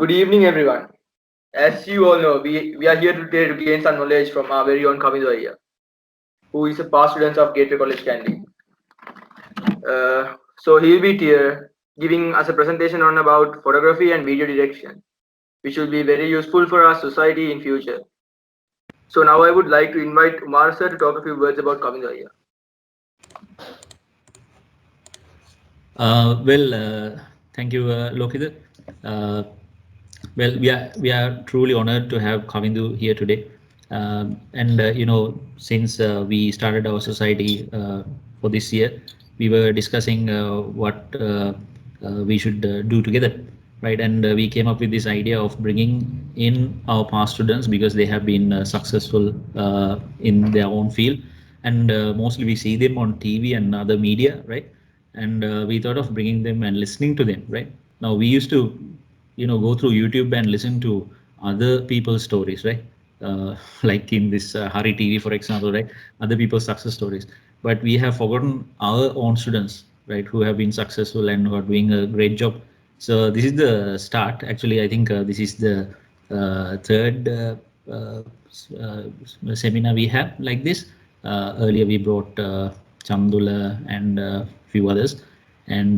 Good evening, everyone. As you all know, we are here today to gain some knowledge from our very own Kavindu here, who is a past student of Gateway College Candy. So he will be here giving us a presentation on about photography and video direction, which will be very useful for our society in future. So now I would like to invite Umar sir to talk a few words about Kavindu here. Thank you, Lokita. Uh, we are truly honored to have Kavindu here today. Since we started our society for this year, we were discussing what we should do together, right? And we came up with this idea of bringing in our past students because they have been successful in their own field, and mostly we see them on TV and other media, right? And we thought of bringing them and listening to them, right? Now we used to go through YouTube and listen to other people's stories, right? Like in this Hari TV, for example, right? Other people's success stories, but we have forgotten our own students, right, who have been successful and who are doing a great job. So this is the start. Actually, I think this is the third seminar we have like this. Earlier we brought Chamdula and a few others, and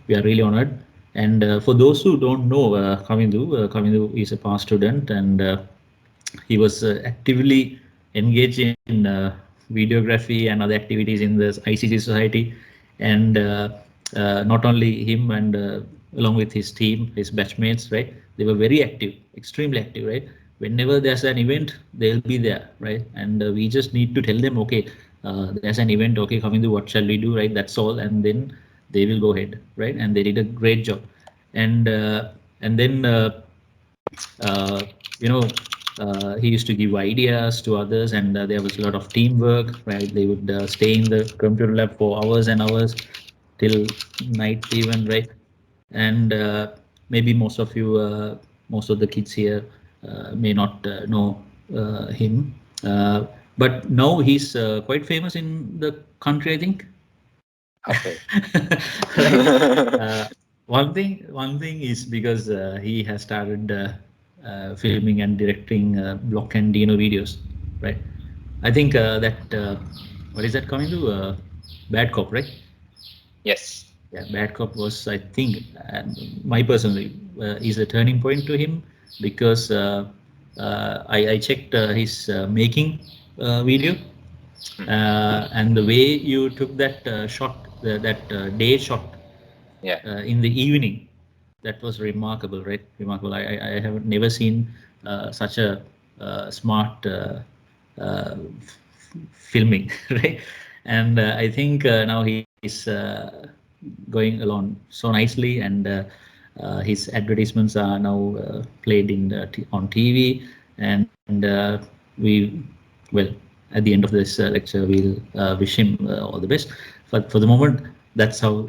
we are really honored. And for those who don't know Kavindu is a past student, and he was actively engaged in videography and other activities in the ICT society. And not only him, and along with his team, his batchmates, right? They were very active, extremely active, right? Whenever there's an event, they'll be there, right? And we just need to tell them, okay, there's an event, okay, Kavindu, what shall we do, right? That's all, and then they will go ahead, right? And they did a great job. And then uh, you know he used to give ideas to others, and there was a lot of teamwork, right? They would stay in the computer lab for hours and hours till night even, right? And maybe most of the kids here may not know him, uh, but now he's quite famous in the country, I think. Okay. Right. One thing is because he has started filming and directing Block and Dino videos, right? I think that what is that coming to Bad Cop, right? Yes. Yeah, Bad Cop was, I think, my personally is a turning point to him, because I checked his making video, Mhm. and the way you took that shot, that day shot Yeah. in the evening, that was remarkable, right? Remarkable. I have never seen such a smart filming, right? And I think now he's going along so nicely, and his advertisements are now played on TV, and we well, at the end of this lecture, we'll wish him all the best. But for the moment, that's how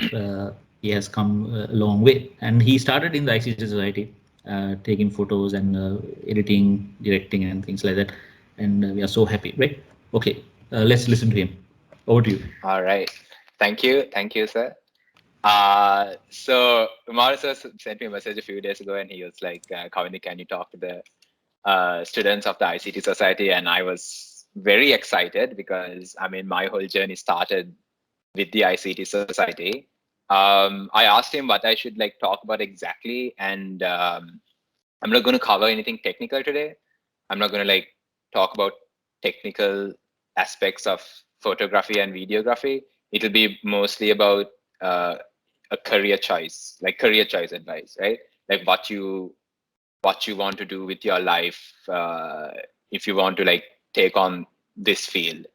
he has come a long way. And he started in the ICT Society, taking photos and editing, directing, and things like that. And we are so happy, right? Okay, let's listen to him. Over to you. All right. Thank you. Thank you, sir. So Umar sir sent me a message a few days ago, and he was like, Kavindu, can you talk to the students of the ICT Society? And I was very excited because, I mean, my whole journey started with the ICT Society. I asked him what I should like talk about exactly, and I'm not going to cover anything technical today. I'm not going to like talk about technical aspects of photography and videography. It'll be mostly about uh, a career choice, like career choice advice, right? Like what you want to do with your life, if you want to like take on this field.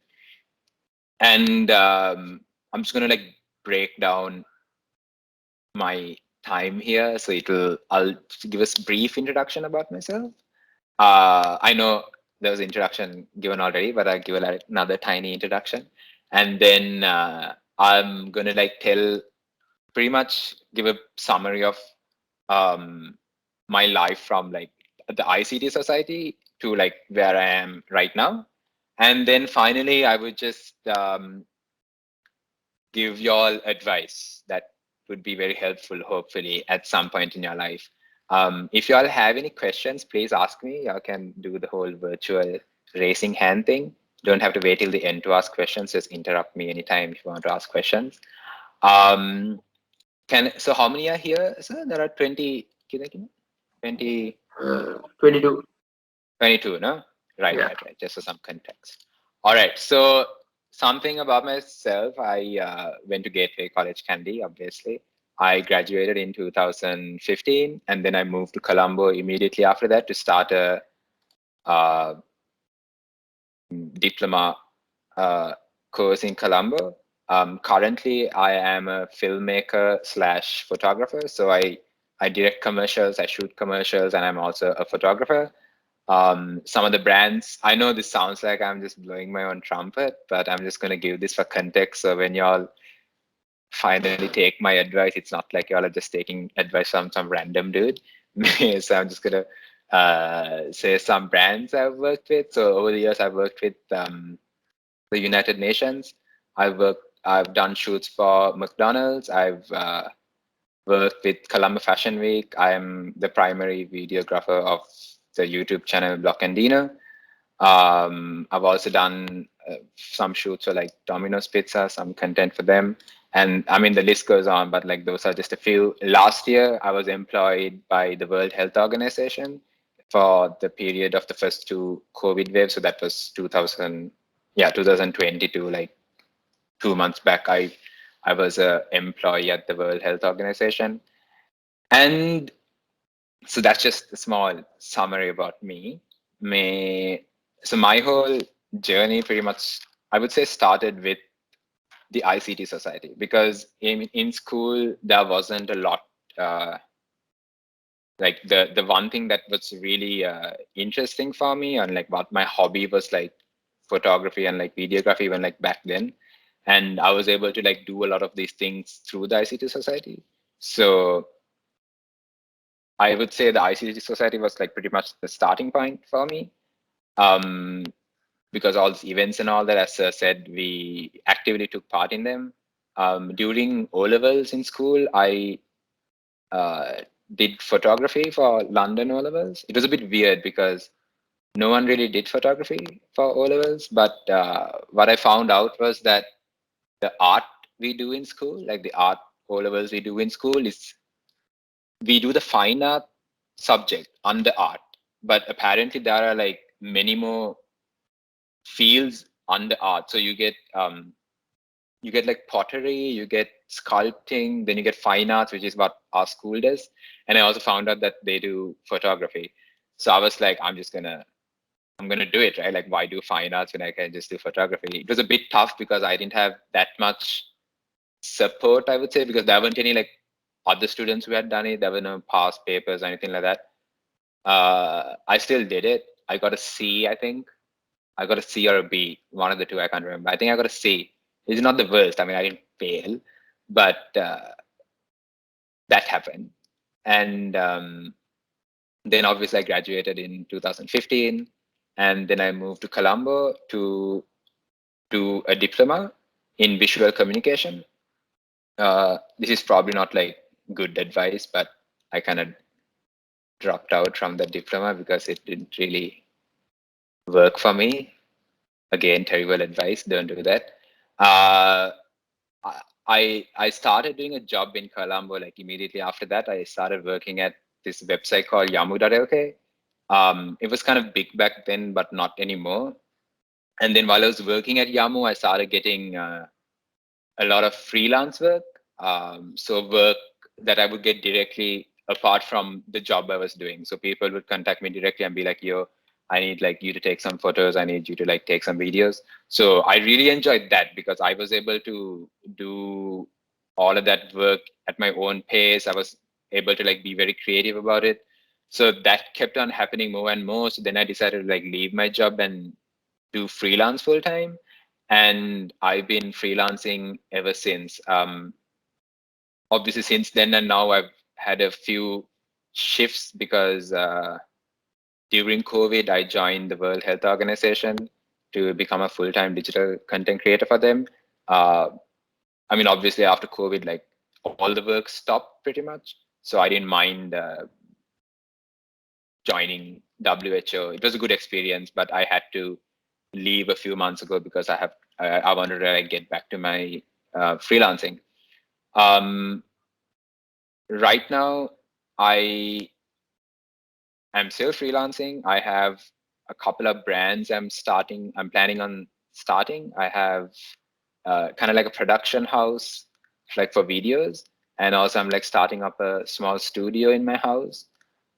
And I'm just going to like break down my time here. So I'll give a brief introduction about myself. I know there was an introduction given already, but I'll give another tiny introduction. And then I'm going to like pretty much give a summary of um, my life from like the ICT society to like where I am right now. And then finally, I would just give y'all advice that would be very helpful, hopefully, at some point in your life. If you all have any questions, please ask me. You can do the whole virtual raising hand thing. Don't have to wait till the end to ask questions. Just interrupt me anytime if you want to ask questions. So how many are here, sir? There are 20, 20, 22. 22, no? Right, Yeah. right. Just for some context. All right. So something about myself. I went to Gateway College, Kandy, obviously. I graduated in 2015, and then I moved to Colombo immediately after that to start a uh, diploma course in Colombo. Currently, I am a filmmaker slash photographer. So I direct commercials, I shoot commercials, and I'm also a photographer. Some of the brands, I know this sounds like I'm just blowing my own trumpet, but I'm just going to give this for context. So when y'all finally take my advice, it's not like y'all are just taking advice from some random dude. So I'm just going to say some brands I've worked with. So over the years, I've worked with the United Nations. I've done shoots for McDonald's. I've worked with Colombo Fashion Week. I'm the primary videographer of the YouTube channel Block and Dino. I've also done some shoots for like Domino's Pizza, some content for them. And I mean, the list goes on, but like those are just a few. Last year, I was employed by the World Health Organization for the period of the first two COVID waves. So that was 2022, like 2 months back. I was a employee at the World Health Organization. And so that's just a small summary about me. So my whole journey pretty much, I would say, started with the ICT Society, because in school there wasn't a lot. Like the one thing that was really interesting for me, and like what my hobby was, like photography and like videography, even like back then, and I was able to like do a lot of these things through the ICT Society. So I would say the ICT Society was like pretty much the starting point for me. Because all these events and all that, as Sir said, we actively took part in them. During O levels in school, I did photography for London O levels. It was a bit weird because no one really did photography for O levels. But what I found out was that the art we do in school, like the art O levels we do in school, is we do the fine art subject under art. But apparently there are like many more fields under art. So you get like pottery, you get sculpting, then you get fine arts, which is what our school does. And I also found out that they do photography. So I was like, I'm gonna do it, right? Like, why do fine arts when I can just do photography? It was a bit tough because I didn't have that much support, I would say, because there weren't any like other students who had done it. There were no past papers or anything like that. I still did it. I got a C, I think. I got a C or a B, one of the two. I can't remember. I think I got a C. It's not the worst. I mean, I didn't fail, but that happened. And then obviously I graduated in 2015, and then I moved to Colombo to do a diploma in visual communication. This is probably not like good advice, but I kind of dropped out from the diploma because it didn't really work for me. Again, terrible advice. Don't do that. Uh, I started doing a job in Colombo like immediately after that. I started working at this website called Yamu.lk. It was kind of big back then, but not anymore. And then while I was working at Yamu, I started getting a lot of freelance work. So work that I would get directly apart from the job I was doing. So people would contact me directly and be like, yo, I need like you to take some photos. I need you to like take some videos. So I really enjoyed that because I was able to do all of that work at my own pace. I was able to like be very creative about it. So that kept on happening more and more. So then I decided to like leave my job and do freelance full time. And I've been freelancing ever since. Obviously, since then and now, I've had a few shifts because during COVID, I joined the World Health Organization to become a full-time digital content creator for them. I mean, obviously, after COVID, like all the work stopped pretty much. So I didn't mind joining WHO. It was a good experience, but I had to leave a few months ago because I wanted to like get back to my freelancing. Right now, I am still freelancing. I have a couple of brands I'm planning on starting. I have kind of like a production house, like for videos. And also I'm like starting up a small studio in my house.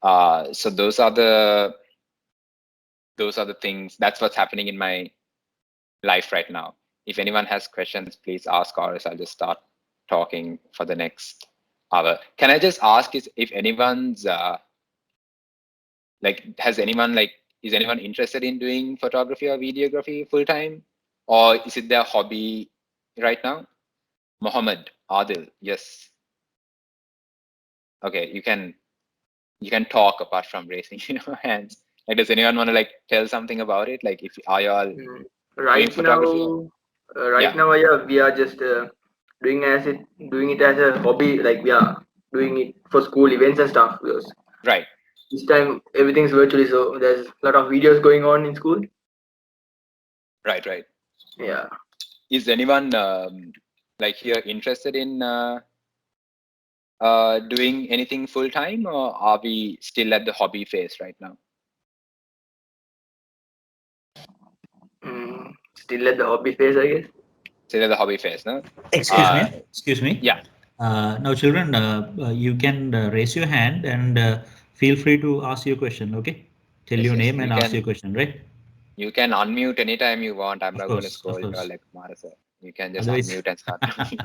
So those are the things, that's what's happening in my life right now. If anyone has questions, please ask, or else I'll just start talking for the next hour. Can I just ask if anyone's is anyone interested in doing photography or videography full time, or is it their hobby right now? Mohammed, Adil, yes. Okay, you can talk apart from raising your hands. Like, does anyone want to like tell something about it? Like, if are you all doing Right photography? now, yeah, we are just doing it as a hobby. Like we are doing it for school events and stuff. Because Right. this time everything's virtually, so there's a lot of videos going on in school. Right. Yeah. Is anyone like here interested in doing anything full time, or are we still at the hobby phase right now? Still at the hobby phase, I guess. Still at the hobby phase, no? Excuse me. Yeah. Now, children, you can raise your hand and feel free to ask your question. Okay, tell your Yes. name and ask your question. Right. You can unmute anytime you want. I'm Of not going to course, of scold you course. like Mara sir. You can just Otherwise, unmute and start talking.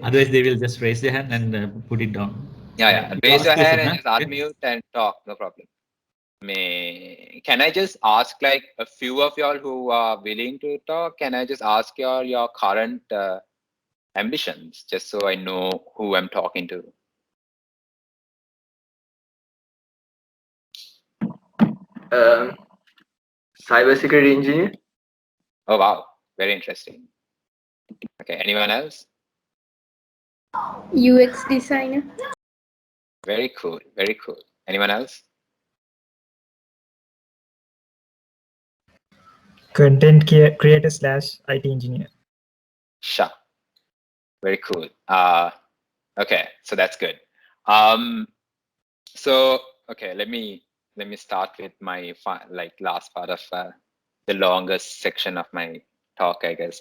otherwise they will just raise their hand and put it down. Yeah. You Raise ask your hand question, and huh? just Okay. unmute and talk. No problem. Can I just ask like a few of y'all who are willing to talk? Can I just ask y'all your current ambitions, just so I know who I'm talking to? Cybersecurity engineer. Oh wow, very interesting. Okay, anyone else? UX designer. Very cool, very cool. Anyone else? Content creator / IT engineer. Sure. Very cool. Okay, so that's good. So okay, let me start with my last part of the longest section of my talk, I guess,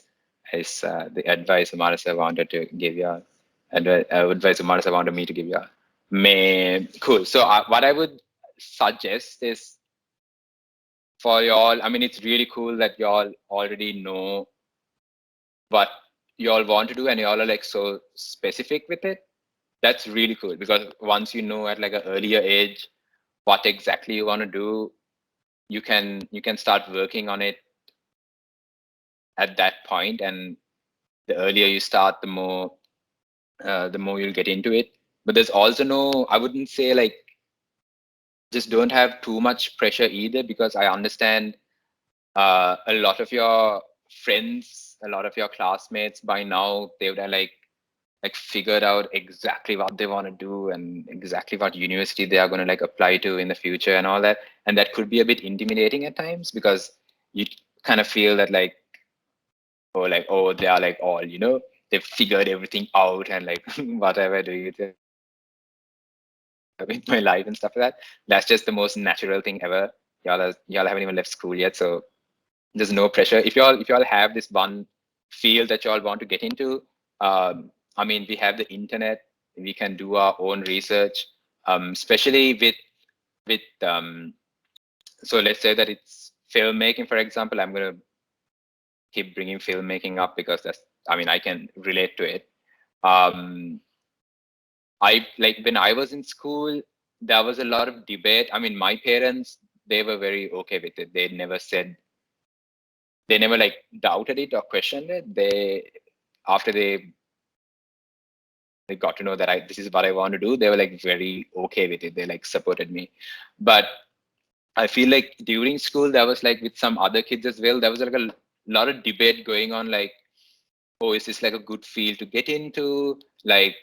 is the advice Marisa wanted to give you. Advice Marisa wanted me to give you. Cool. So what I would suggest is for y'all. I mean, it's really cool that y'all already know what y'all want to do, and y'all are like so specific with it. That's really cool, because once you know at like an earlier age what exactly you want to do, you can start working on it at that point, and the earlier you start, the more you'll get into it. But there's also no, I wouldn't say like just don't have too much pressure either, because I understand a lot of your friends, a lot of your classmates by now, they would have like figured out exactly what they want to do and exactly what university they are going to like apply to in the future and all that. And that could be a bit intimidating at times, because you kind of feel that oh, they are like all, they've figured everything out, and like whatever do you do with my life and stuff like that. That's just the most natural thing ever. Y'all haven't even left school yet, so there's no pressure. If y'all have this one field that y'all want to get into, I mean, we have the internet. We can do our own research, especially with so let's say that it's filmmaking, for example. I'm going to keep bringing filmmaking up because I can relate to it. I like when I was in school, there was a lot of debate. I mean, my parents, they were very okay with it. They never like doubted it or questioned it. After they got to know that this is what I want to do, they were like very okay with it. They like supported me. But I feel like during school, there was like with some other kids as well, there was like a lot of debate going on, like, oh, is this like a good field to get into? Like,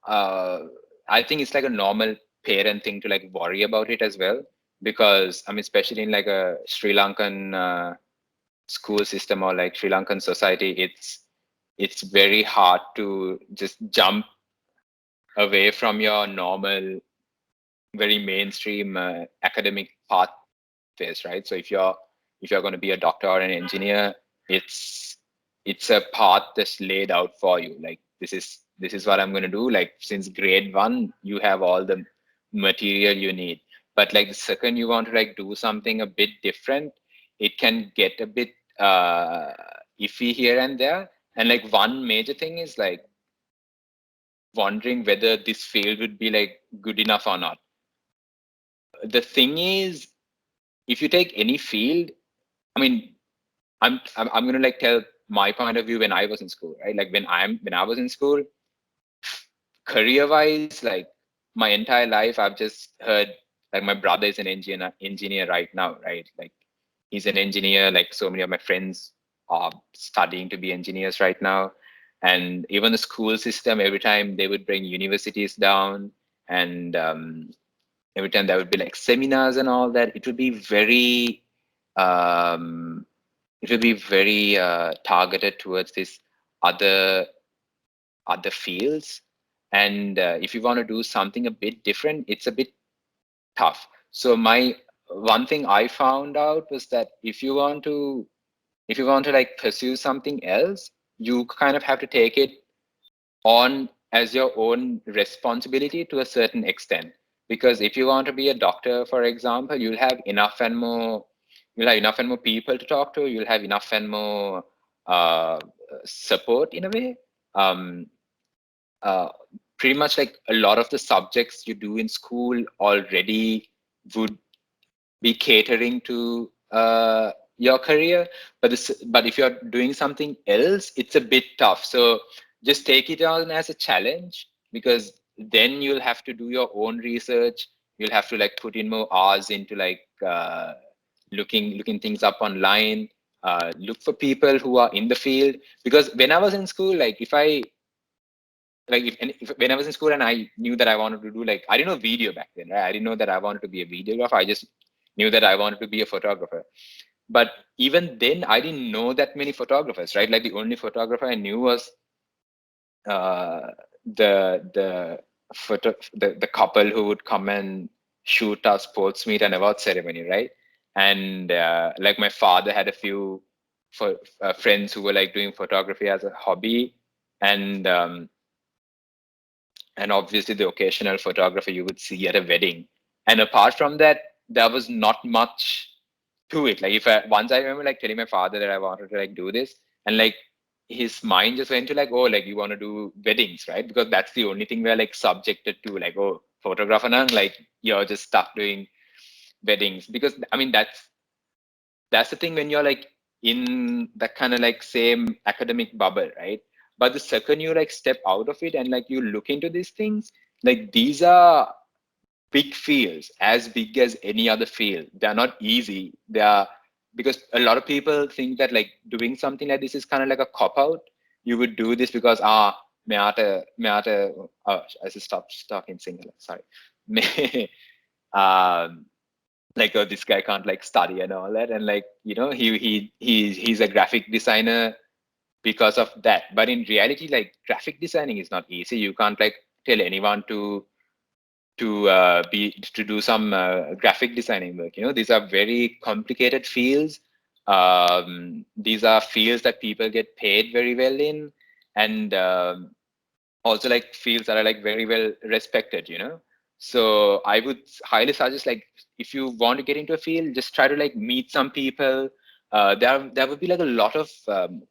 I think it's like a normal parent thing to like worry about it as well. because I mean, especially in like a Sri Lankan school system or like Sri Lankan society, it's very hard to just jump away from your normal, very mainstream academic pathways, right? So if you're going to be a doctor or an engineer, it's a path that's laid out for you. Like this is what I'm going to do. Like since grade one, you have all the material you need. But like the second you want to like do something a bit different, it can get a bit iffy here and there. And like one major thing is like wondering whether this field would be like good enough or not. The thing is, if you take any field, I mean, I'm gonna like tell my point of view when I was in school, right? Like when I was in school, career wise, like my entire life, I've just heard like my brother is an engineer right now, right? Like he's an engineer. Like so many of my friends are studying to be engineers right now. And even the school system, every time they would bring universities down, and every time there would be like seminars and all that, it would be very um, targeted towards this other fields. And if you want to do something a bit different, it's a bit tough. So my one thing I found out was that if you want to like pursue something else, you kind of have to take it on as your own responsibility to a certain extent. Because if you want to be a doctor, for example, you'll have enough and more people to talk to. You'll have enough and more uh, support in a way. Um, uh, Pretty much like a lot of the subjects you do in school already would be catering to your career, but if you're doing something else, it's a bit tough. So just take it on as a challenge, because then you'll have to do your own research. You'll have to like put in more hours into like looking things up online, look for people who are in the field. Because when I was in school, like if when I was in school and I knew that I wanted to do like, I didn't know video back then, right? I didn't know that I wanted to be a videographer. I just knew that I wanted to be a photographer. But even then, I didn't know that many photographers, right? Like the only photographer I knew was uh, the couple who would come and shoot our sports meet and award ceremony, right? And like my father had a few friends who were like doing photography as a hobby, and obviously the occasional photographer you would see at a wedding. And apart from that, there was not much to it. Like once I remember like telling my father that I wanted to like do this, and like his mind just went to like, oh, like you want to do weddings, right? Because that's the only thing we're like subjected to, like, oh, photographer now, like you're just stuck doing weddings. Because I mean that's the thing when you're like in that kind of like same academic bubble, right? But the second you like step out of it and like you look into these things, like these are big fields, as big as any other field. They're not easy. They are, because a lot of people think that like doing something like this is kind of like a cop out. You would do this because I should stop talking singular. Sorry. um, like, oh, this guy can't like study and all that, and like he's a graphic designer because of that. But in reality, like graphic designing is not easy. You can't like tell anyone to do some graphic designing work. These are very complicated fields. These are fields that people get paid very well in, and also like fields that are like very well respected. So I would highly suggest, like, if you want to get into a field, just try to like meet some people. There would be like a lot of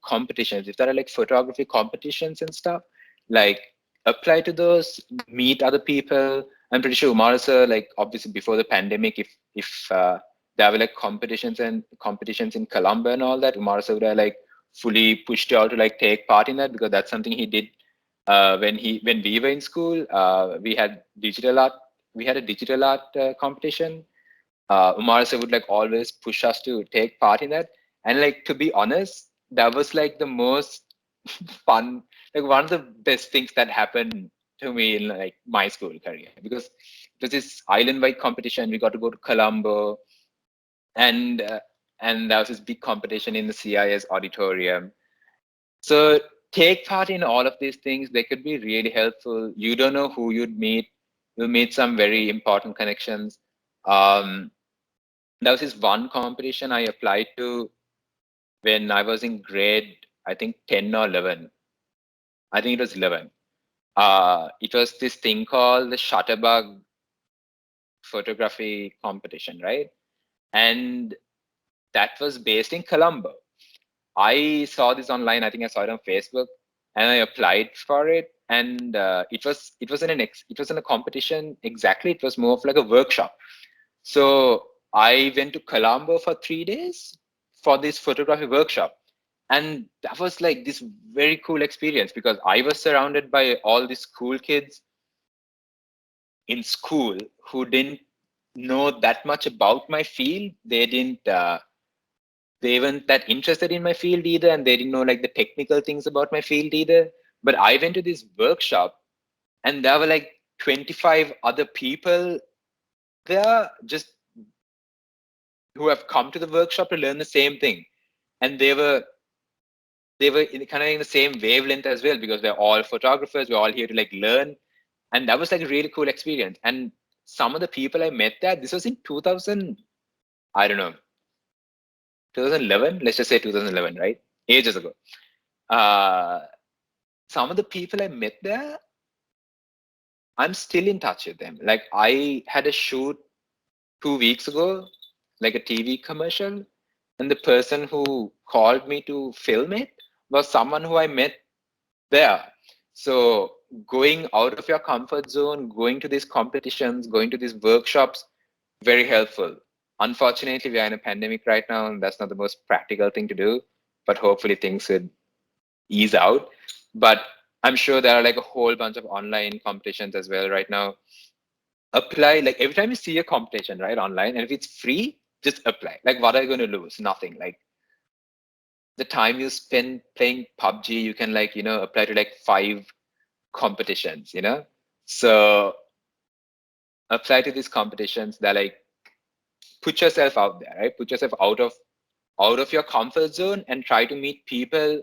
competitions. If there are like photography competitions and stuff, like apply to those, meet other people. I'm pretty sure Umar sir, like obviously before the pandemic, if there were like competitions in Colombo and all that, Umar sir would have like fully pushed you all to like take part in that, because that's something he did when we were in school. We had digital art. We had a digital art competition. Umar sir would like always push us to take part in that. And like, to be honest, that was like the most fun, like one of the best things that happened to me in like my school career, because there's this island-wide competition. We got to go to Colombo, and there was this big competition in the CIS auditorium. So take part in all of these things. They could be really helpful. You don't know who you'd meet. You'll meet some very important connections. There was this one competition I applied to when I was in grade, I think 10 or 11. I think it was 11. It was this thing called the Shutterbug photography competition, right? And that was based in Colombo. I saw this online. I think I saw it on Facebook, and I applied for it. And it was in a competition. Exactly, it was more of like a workshop. So I went to Colombo for 3 days for this photography workshop, and that was like this very cool experience because I was surrounded by all these cool kids in school who didn't know that much about my field. They weren't that interested in my field either, and they didn't know like the technical things about my field either. But I went to this workshop, and there were like 25 other people there just who have come to the workshop to learn the same thing, and they were kind of in the same wavelength as well, because they're all photographers. We're all here to like learn, and that was like a really cool experience. And some of the people I met there, this was in 2000, I don't know, 2011. Let's just say 2011, right? Ages ago. Some of the people I met there, I'm still in touch with them. Like I had a shoot 2 weeks ago, like a TV commercial, and the person who called me to film it was someone who I met there. So going out of your comfort zone, going to these competitions, going to these workshops, very helpful. Unfortunately, we are in a pandemic right now, and that's not the most practical thing to do, but hopefully things would ease out. But I'm sure there are like a whole bunch of online competitions as well right now. Apply, like every time you see a competition, right, online, and if it's free, just apply. Like what are you going to lose? Nothing. Like the time you spend playing PUBG, you can like, apply to like 5 competitions, So apply to these competitions that like put yourself out there, right? Put yourself out of your comfort zone and try to meet people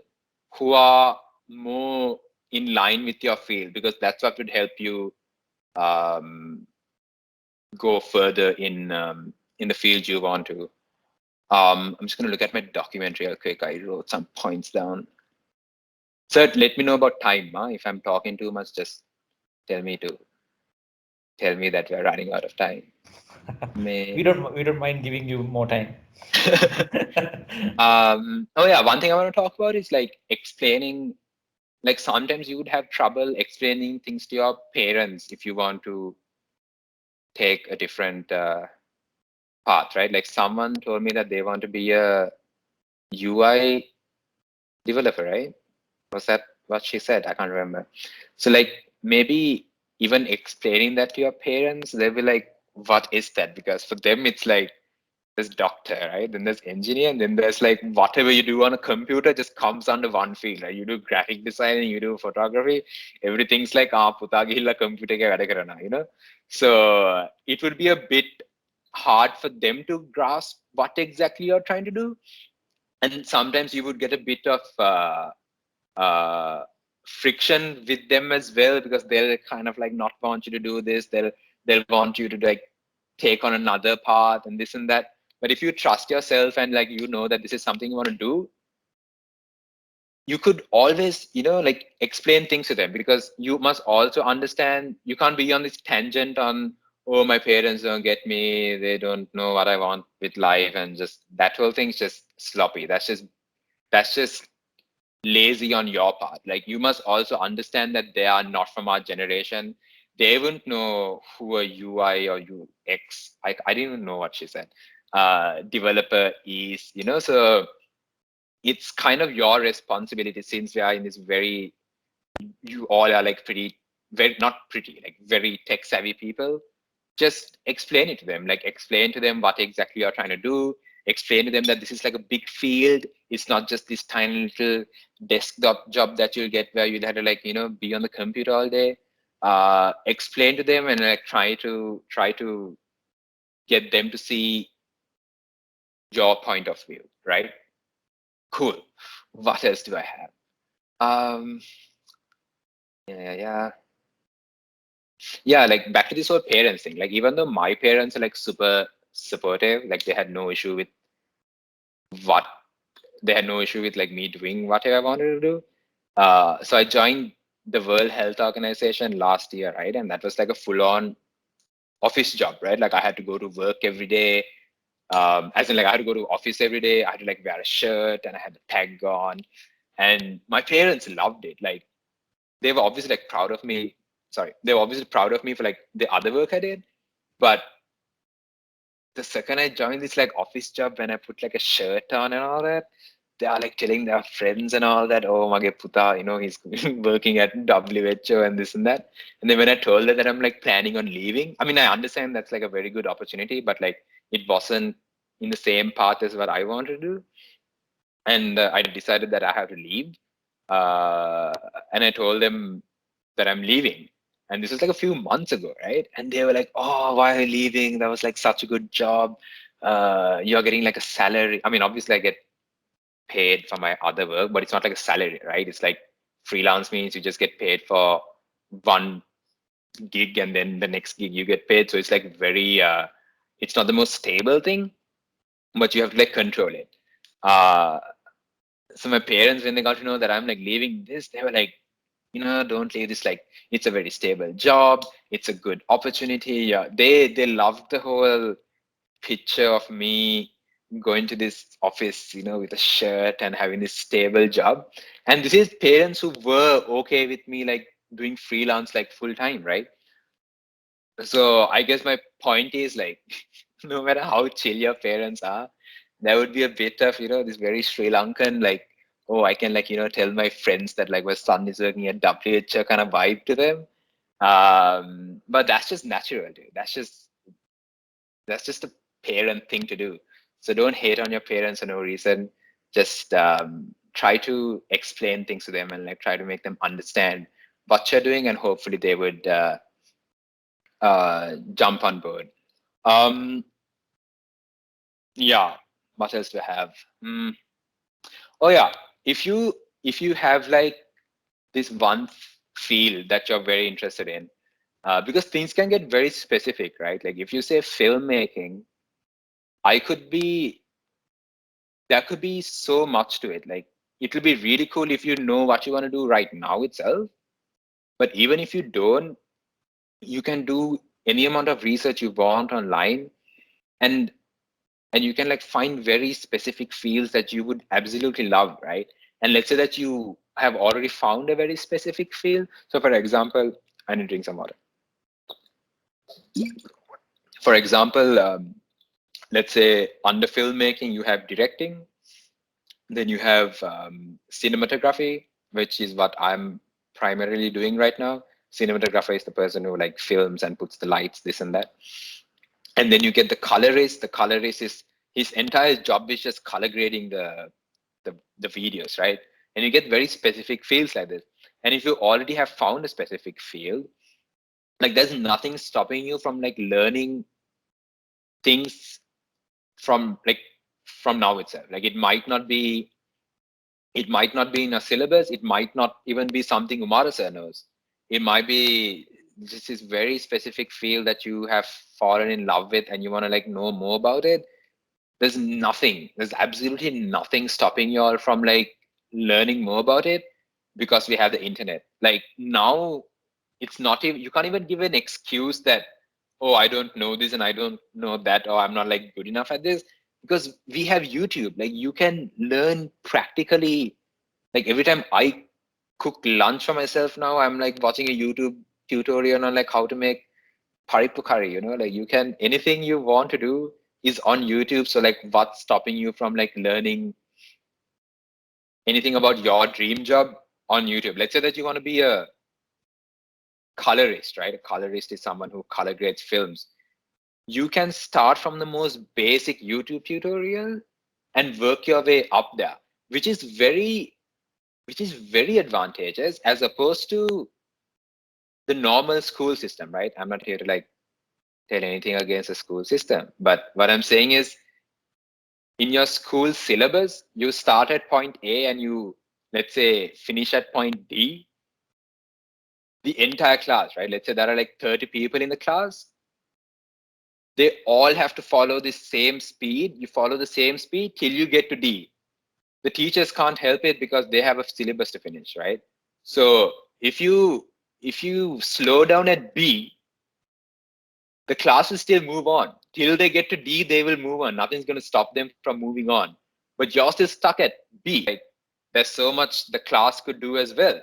who are more in line with your field, because that's what would help you go further in the field you want to. I'm just going to look at my document real quick. I wrote some points down. So let me know about time. If I'm talking too much, just tell me that we're running out of time. We don't mind giving you more time. Oh yeah, one thing I want to talk about is like explaining. Like sometimes you would have trouble explaining things to your parents if you want to take a different path, right? Like someone told me that they want to be a UI developer, right? Was that what she said? I can't remember. So like maybe even explaining that to your parents, they'll be like, what is that? Because for them, it's like there's doctor, right? Then there's engineer, and then there's like whatever you do on a computer just comes under one field, right? You do graphic design, you do photography, everything's like puta gihilla computer ke wada karana, So it would be a bit hard for them to grasp what exactly you're trying to do. And sometimes you would get a bit of friction with them as well, because they'll kind of like not want you to do this. They'll want you to like take on another path and this and that. But if you trust yourself and like that this is something you want to do, you could always like explain things to them, because you must also understand you can't be on this tangent on, oh, my parents don't get me, they don't know what I want with life, and just that whole thing's just sloppy. That's just lazy on your part. Like you must also understand that they are not from our generation. They wouldn't know who a UI or UX, I didn't even know what she said, developer is, so it's kind of your responsibility, since we are in this you all are like not pretty, like very tech savvy people. Just explain it to them, like explain to them what exactly you're trying to do. Explain to them that this is like a big field. It's not just this tiny little desktop job that you'll get where you'll have to like, be on the computer all day. explain to them and like try to get them to see your point of view, right? Cool. What else do I have? Yeah, like back to this whole parents thing. Like even though my parents are like super supportive, like they had no issue with what they had no issue with like me doing whatever I wanted to do. So I joined the World Health Organization last year, right? And that was like a full-on office job, right? Like I had to go to work every day. As in like I had to go to office every day. I had to like wear a shirt and I had the tag on. And my parents loved it. Like they were obviously like proud of me. Sorry, they were obviously proud of me for like the other work I did. But the second I joined this like office job, when I put like a shirt on and all that, they are like telling their friends and all that, oh, mage puta, you know, he's working at WHO and this and that. And then when I told them that I'm like planning on leaving, I mean, I understand that's like a very good opportunity, but like it wasn't in the same path as what I wanted to do. And I decided that I have to leave. And I told them that I'm leaving. And this was like a few months ago, right? And they were like, oh, why are you leaving? That was like such a good job. You're getting like a salary. I mean, obviously I get paid for my other work, but it's not like a salary, right? It's like freelance means you just get paid for one gig and then the next gig you get paid. So it's like very, it's not the most stable thing, but you have to like control it. So my parents, when they got to know that I'm like leaving this, they were like, you know, don't leave this. Like, it's a very stable job. It's a good opportunity. Yeah, they loved the whole picture of me going to this office, you know, with a shirt and having this stable job. And this is parents who were okay with me like doing freelance like full time, right? So I guess my point is like, no matter how chill your parents are, there would be a bit of, you know, this very Sri Lankan, like, oh, I can like, you know, tell my friends that like my son is working at WHO kind of vibe to them. But that's just natural, dude. That's just a parent thing to do. So don't hate on your parents for no reason. Just try to explain things to them and like try to make them understand what you're doing, and hopefully they would jump on board. Yeah. What else do I have? Oh yeah. If you have like this one field that you're very interested in, because things can get very specific, right? Like if you say filmmaking, I could be there could be so much to it. Like it will be really cool if you know what you want to do right now itself. But even if you don't, you can do any amount of research you want online, and you can like find very specific fields that you would absolutely love, right? And let's say that you have already found a very specific field. So for example, I need to drink some water. For example, let's say under filmmaking, you have directing, then you have cinematography, which is what I'm primarily doing right now. Cinematographer is the person who like films and puts the lights, this and that. And then you get the colorist. The colorist is his entire job is just color grading the videos, right? And you get very specific fields like this. And if you already have found a specific field, like there's nothing stopping you from like learning things from now itself. Like it might not be in a syllabus. It might not even be something Umarasa knows. It might be just this very specific field that you have fallen in love with and you want to like know more about it. There's absolutely nothing stopping you all from like learning more about it, because we have the internet. Like now it's not even, you can't even give an excuse that, oh, I don't know this and I don't know that, or I'm not like good enough at this, because we have YouTube. Like you can learn practically. Like every time I cook lunch for myself now, I'm like watching a YouTube tutorial on like how to make paripu curry, you know, like you can, anything you want to do is on YouTube. So like what's stopping you from like learning anything about your dream job on YouTube? Let's say that you want to be a colorist, right? A colorist is someone who color grades films. You can start from the most basic YouTube tutorial and work your way up there, which is very advantageous, as opposed to the normal school system, right? I'm not here to like tell anything against the school system, but what I'm saying is, in your school syllabus, you start at point A and you, let's say, finish at point D. The entire class, right? Let's say there are like 30 people in the class. They all have to follow the same speed. You follow the same speed till you get to D. The teachers can't help it because they have a syllabus to finish, right? So if you slow down at B, the class will still move on. Till they get to D, they will move on. Nothing's going to stop them from moving on. But you're still stuck at B. Right? There's so much the class could do as well.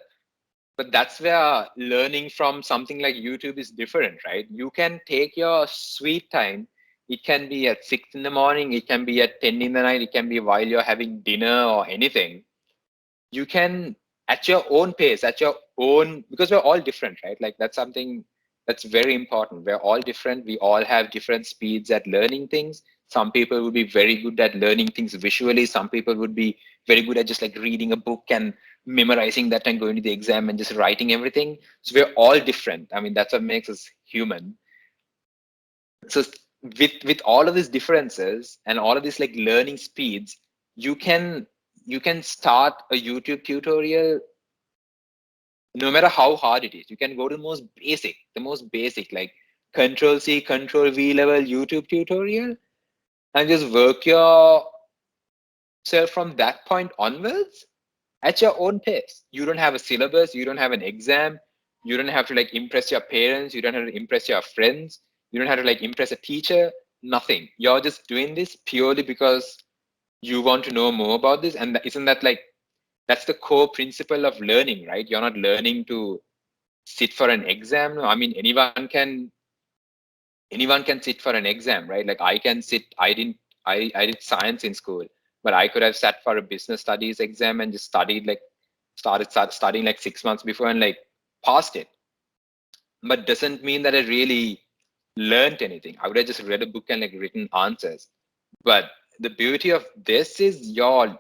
But that's where learning from something like YouTube is different, right? You can take your sweet time. It can be at 6 in the morning. It can be at 10 in the night. It can be while you're having dinner or anything. You can, at your own pace, at your own, because we're all different, right? Like that's something that's very important. We're all different. We all have different speeds at learning things. Some people would be very good at learning things visually. Some people would be very good at just like reading a book and memorizing that and going to the exam and just writing everything. So we're all different. I mean, that's what makes us human. So with all of these differences and all of these like learning speeds, you can start a YouTube tutorial no matter how hard it is. You can go to the most basic like Control C, Control V level YouTube tutorial and just work yourself from that point onwards at your own pace. You don't have a syllabus, you don't have an exam, you don't have to like impress your parents, you don't have to impress your friends, you don't have to like impress a teacher, nothing. You're just doing this purely because you want to know more about this. And isn't that like, that's the core principle of learning, right? You're not learning to sit for an exam. No, I mean, anyone can sit for an exam, right? Like I can sit, I did science in school, but I could have sat for a business studies exam and just studied like, started studying like 6 months before and like passed it. But doesn't mean that I really learned anything. I would have just read a book and like written answers. But the beauty of this is you're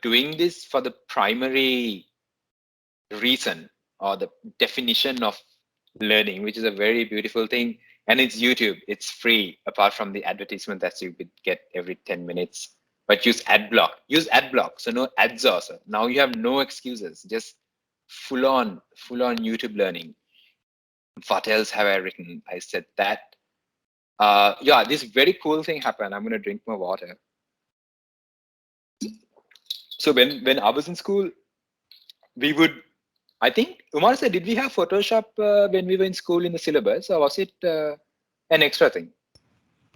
doing this for the primary reason or the definition of learning, which is a very beautiful thing. And it's YouTube. It's free, apart from the advertisement that you would get every 10 minutes. But use ad block. Use ad block. So no ads also. Now you have no excuses. Just full on YouTube learning. What else have I written? I said that. Yeah, this very cool thing happened. I'm gonna drink more water. So when I was in school, we would, I think Umar said, did we have Photoshop when we were in school in the syllabus, or was it an extra thing?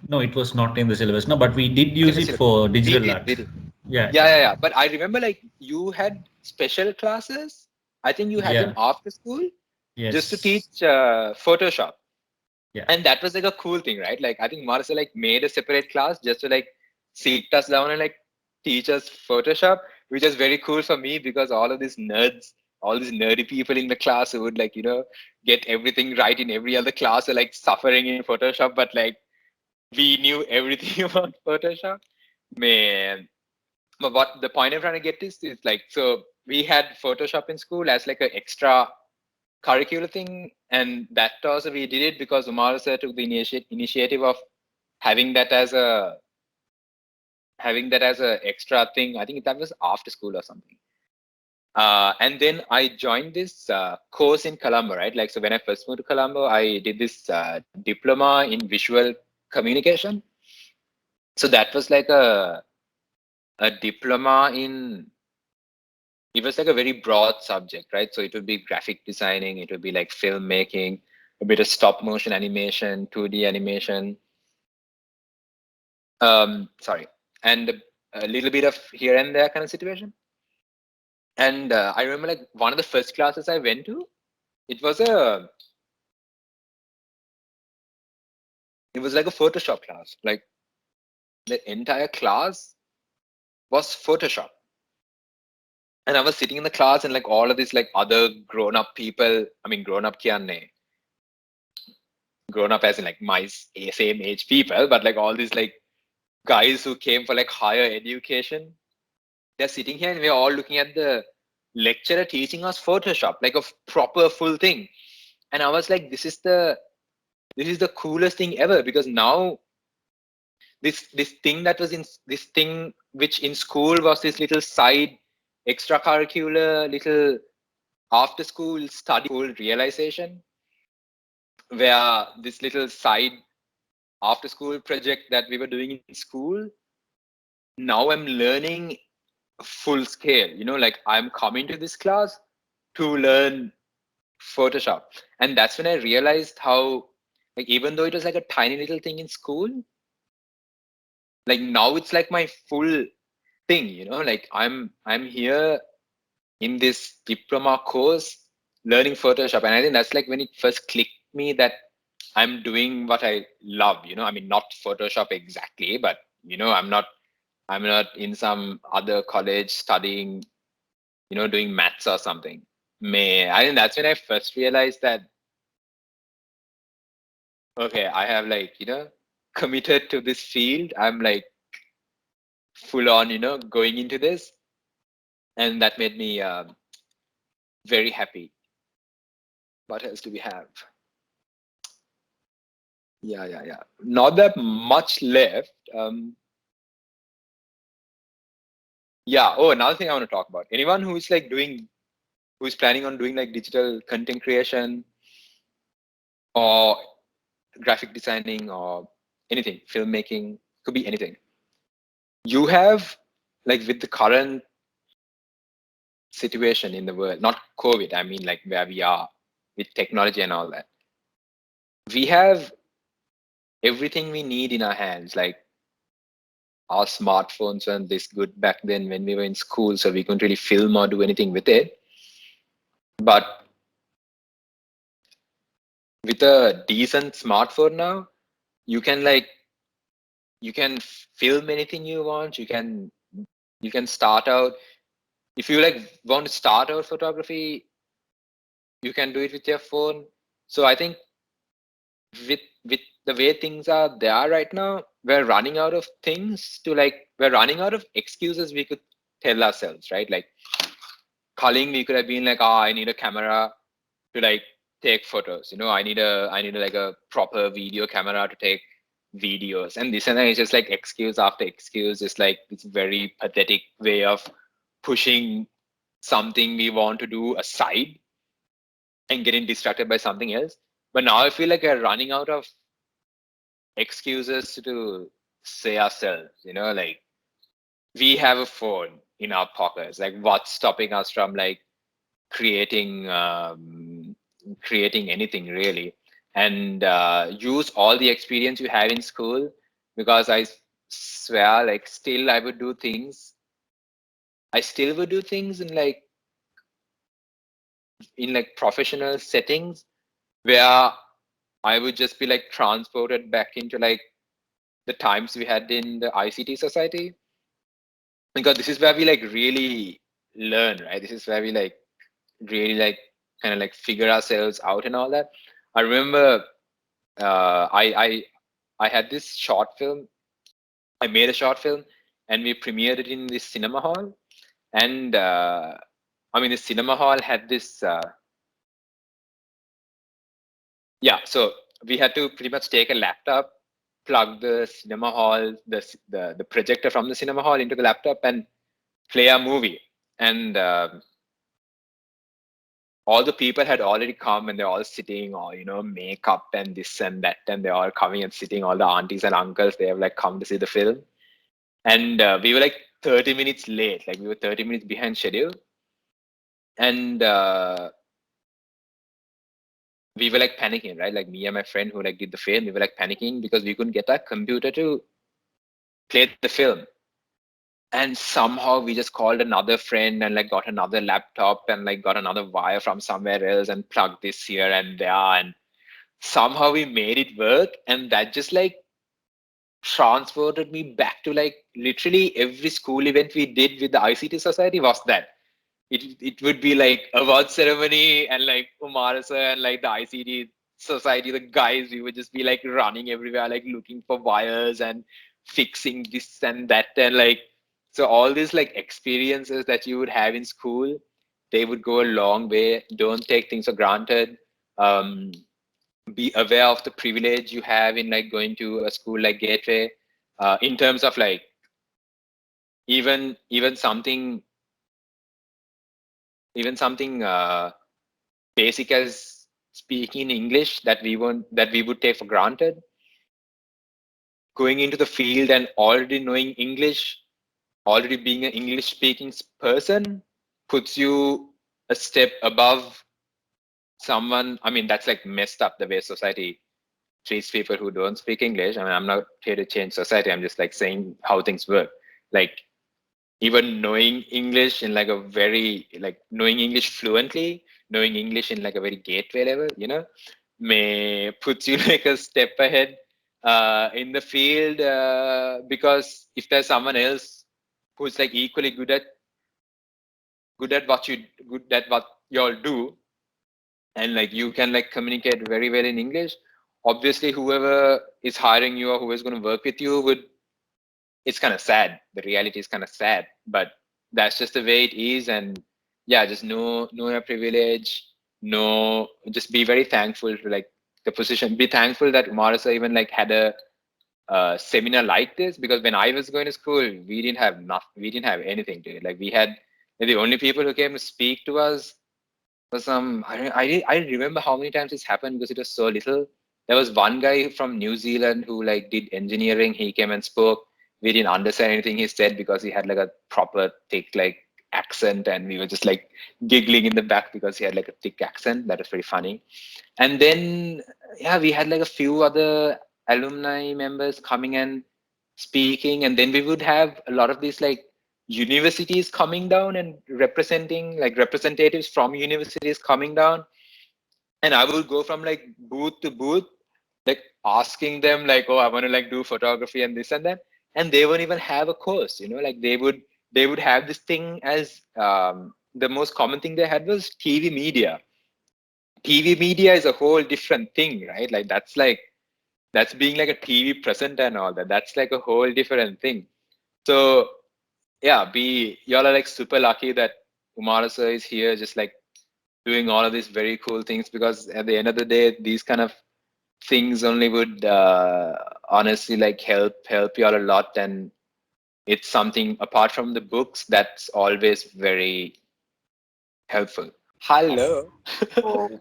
No, it was not in the syllabus. No, but we did use it for digital art. We did. Yeah. Yeah. But I remember like you had special classes. I think you had them after school, just to teach Photoshop. Yeah. And that was like a cool thing, right? Like I think Marcel like made a separate class just to like sit us down and like teach us Photoshop, which is very cool for me because all of these nerds, all these nerdy people in the class who would like, you know, get everything right in every other class are like suffering in Photoshop, but like we knew everything about Photoshop. Man. But what the point I'm trying to get is like, so we had Photoshop in school as like an extra curricular thing, and that also we did it because Umar sir took the initiative of having that as a extra thing. I think that was after school or something. And then I joined this course in Colombo, right? Like, so when I first moved to Colombo, I did this diploma in visual communication. So that was like a diploma in, it was like a very broad subject, right? So it would be graphic designing, it would be like filmmaking, a bit of stop motion animation, 2D animation. Sorry, and a little bit of here and there kind of situation. And I remember like one of the first classes I went to, it was like a Photoshop class. Like the entire class was Photoshop. And I was sitting in the class and like all of these like other grown-up people, I mean grown-up as in like my same age people, but like all these like guys who came for like higher education, they're sitting here and we're all looking at the lecturer teaching us Photoshop, like a proper full thing. And I was like, this is the coolest thing ever, because now this thing that was in this thing which in school was this little side extracurricular little after school study called realization, where this little side after school project that we were doing in school, now I'm learning full scale, you know, like I'm coming to this class to learn Photoshop. And that's when I realized how, like, even though it was like a tiny little thing in school, like now it's like my full thing, you know, like I'm here in this diploma course learning Photoshop. And I think that's like when it first clicked me that I'm doing what I love, you know, I mean, not Photoshop exactly, but you know, I'm not in some other college studying, you know, doing maths or something. I think that's when I first realized that, okay, I have like, you know, committed to this field. I'm like full on, you know, going into this. And that made me very happy. What else do we have? Yeah. Not that much left. Yeah. Oh, another thing I want to talk about. Anyone who's like who's planning on doing like digital content creation or graphic designing or anything, filmmaking, could be anything. You have, like, with the current situation in the world, not COVID, I mean like where we are with technology and all that, we have everything we need in our hands. Like our smartphones weren't this good back then when we were in school, so we couldn't really film or do anything with it. But with a decent smartphone now, you can film anything you want. You can start out, if you like want to start out photography, you can do it with your phone. So I think with the way things are there right now, we're running out of we're running out of excuses we could tell ourselves, right? Like culling, we could have been like, oh, I need a camera to like take photos, you know, I need like a proper video camera to take videos, and this and that is just like excuse after excuse. It's like this very pathetic way of pushing something we want to do aside and getting distracted by something else. But now I feel like we're running out of excuses to say ourselves, you know, like we have a phone in our pockets. Like what's stopping us from like creating anything really? And use all the experience you have in school, because I swear, like still I would do things. I still would do things in like professional settings where I would just be like transported back into like the times we had in the ICT society, because this is where we like really learn, right? This is where we like really like kind of like figure ourselves out and all that. I remember I had this short film. I made a short film and we premiered it in this cinema hall. And I mean, the cinema hall had this so we had to pretty much take a laptop, plug the cinema hall, the projector from the cinema hall into the laptop and play a movie. And all the people had already come and they're all sitting, or, you know, makeup and this and that. And they're all coming and sitting, all the aunties and uncles, they have like come to see the film. And we were like 30 minutes late, like we were 30 minutes behind schedule. And we were like panicking, right? Like me and my friend who like did the film, we were like panicking because we couldn't get our computer to play the film. And somehow we just called another friend and like got another laptop and like got another wire from somewhere else and plugged this here and there, and somehow we made it work. And that just like transported me back to like literally every school event we did with the ICT society was that. It would be like award ceremony and like Umarasa and like the ICT society, the guys, we would just be like running everywhere, like looking for wires and fixing this and that. And like, so all these like experiences that you would have in school, they would go a long way. Don't take things for granted. be aware of the privilege you have in like going to a school like Gateway, in terms of like even something basic as speaking English that we would take for granted. Going into the field and already knowing English, already being an English speaking person, puts you a step above someone. I mean, that's like messed up the way society treats people who don't speak English. I mean, I'm not here to change society. I'm just like saying how things work. Like even knowing English in like a very like knowing English fluently, knowing English in like a very gateway level, you know, may puts you like a step ahead in the field, because if there's someone else who's like equally good at what you all do, and like you can like communicate very well in English, obviously whoever is hiring you or whoever's going to work with you would, it's kind of sad. The reality is kind of sad, but that's just the way it is. And yeah, just know your privilege. Just be very thankful to like the position. Be thankful that Marisa even like had a seminar like this, because when I was going to school, we didn't have anything to it. Like we had the only people who came to speak to us was I remember how many times this happened because it was so little. There was one guy from New Zealand who like did engineering. He came and spoke. We didn't understand anything he said because he had like a proper thick like accent, and we were just like giggling in the back because he had like a thick accent. That was pretty funny. And then yeah, we had like a few other alumni members coming and speaking, and then we would have a lot of these like universities coming down and representing like representatives from universities coming down, and I would go from like booth to booth like asking them like, oh, I want to like do photography and this and that, and they won't even have a course, you know, like they would have this thing as the most common thing they had was TV media is a whole different thing, right? Like that's being like a TV presenter and all that. That's like a whole different thing. So yeah, y'all are like super lucky that Umara sir is here, just like doing all of these very cool things, because at the end of the day, these kind of things only would honestly like help y'all a lot. And it's something apart from the books that's always very helpful. Yes. Hello.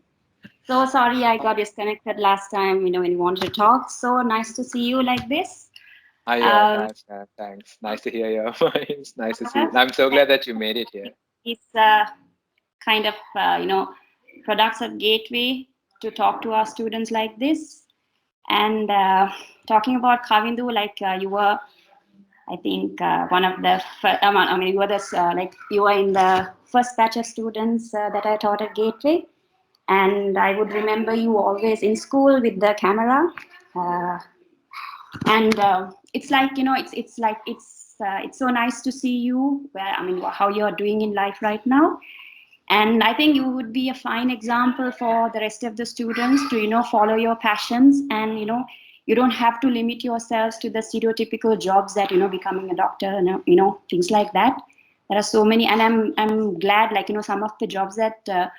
So sorry I got disconnected last time, when you wanted to talk. So nice to see you like this. Yeah, Um, nice, man. Thanks. Nice to hear your voice. Nice to see you. I'm so glad that you made it here. it's kind of, products of Gateway to talk to our students like this. And talking about Kavindu, like you were, I think, one of the, I mean, you were this, like you were in the first batch of students that I taught at Gateway. And I would remember you always in school with the camera. And it's like, it's so nice to see you where, I mean, how you're doing in life right now. And I think you would be a fine example for the rest of the students to, follow your passions. And, you don't have to limit yourselves to the stereotypical jobs that, becoming a doctor and, things like that. There are so many, and I'm glad, like, some of the jobs that, the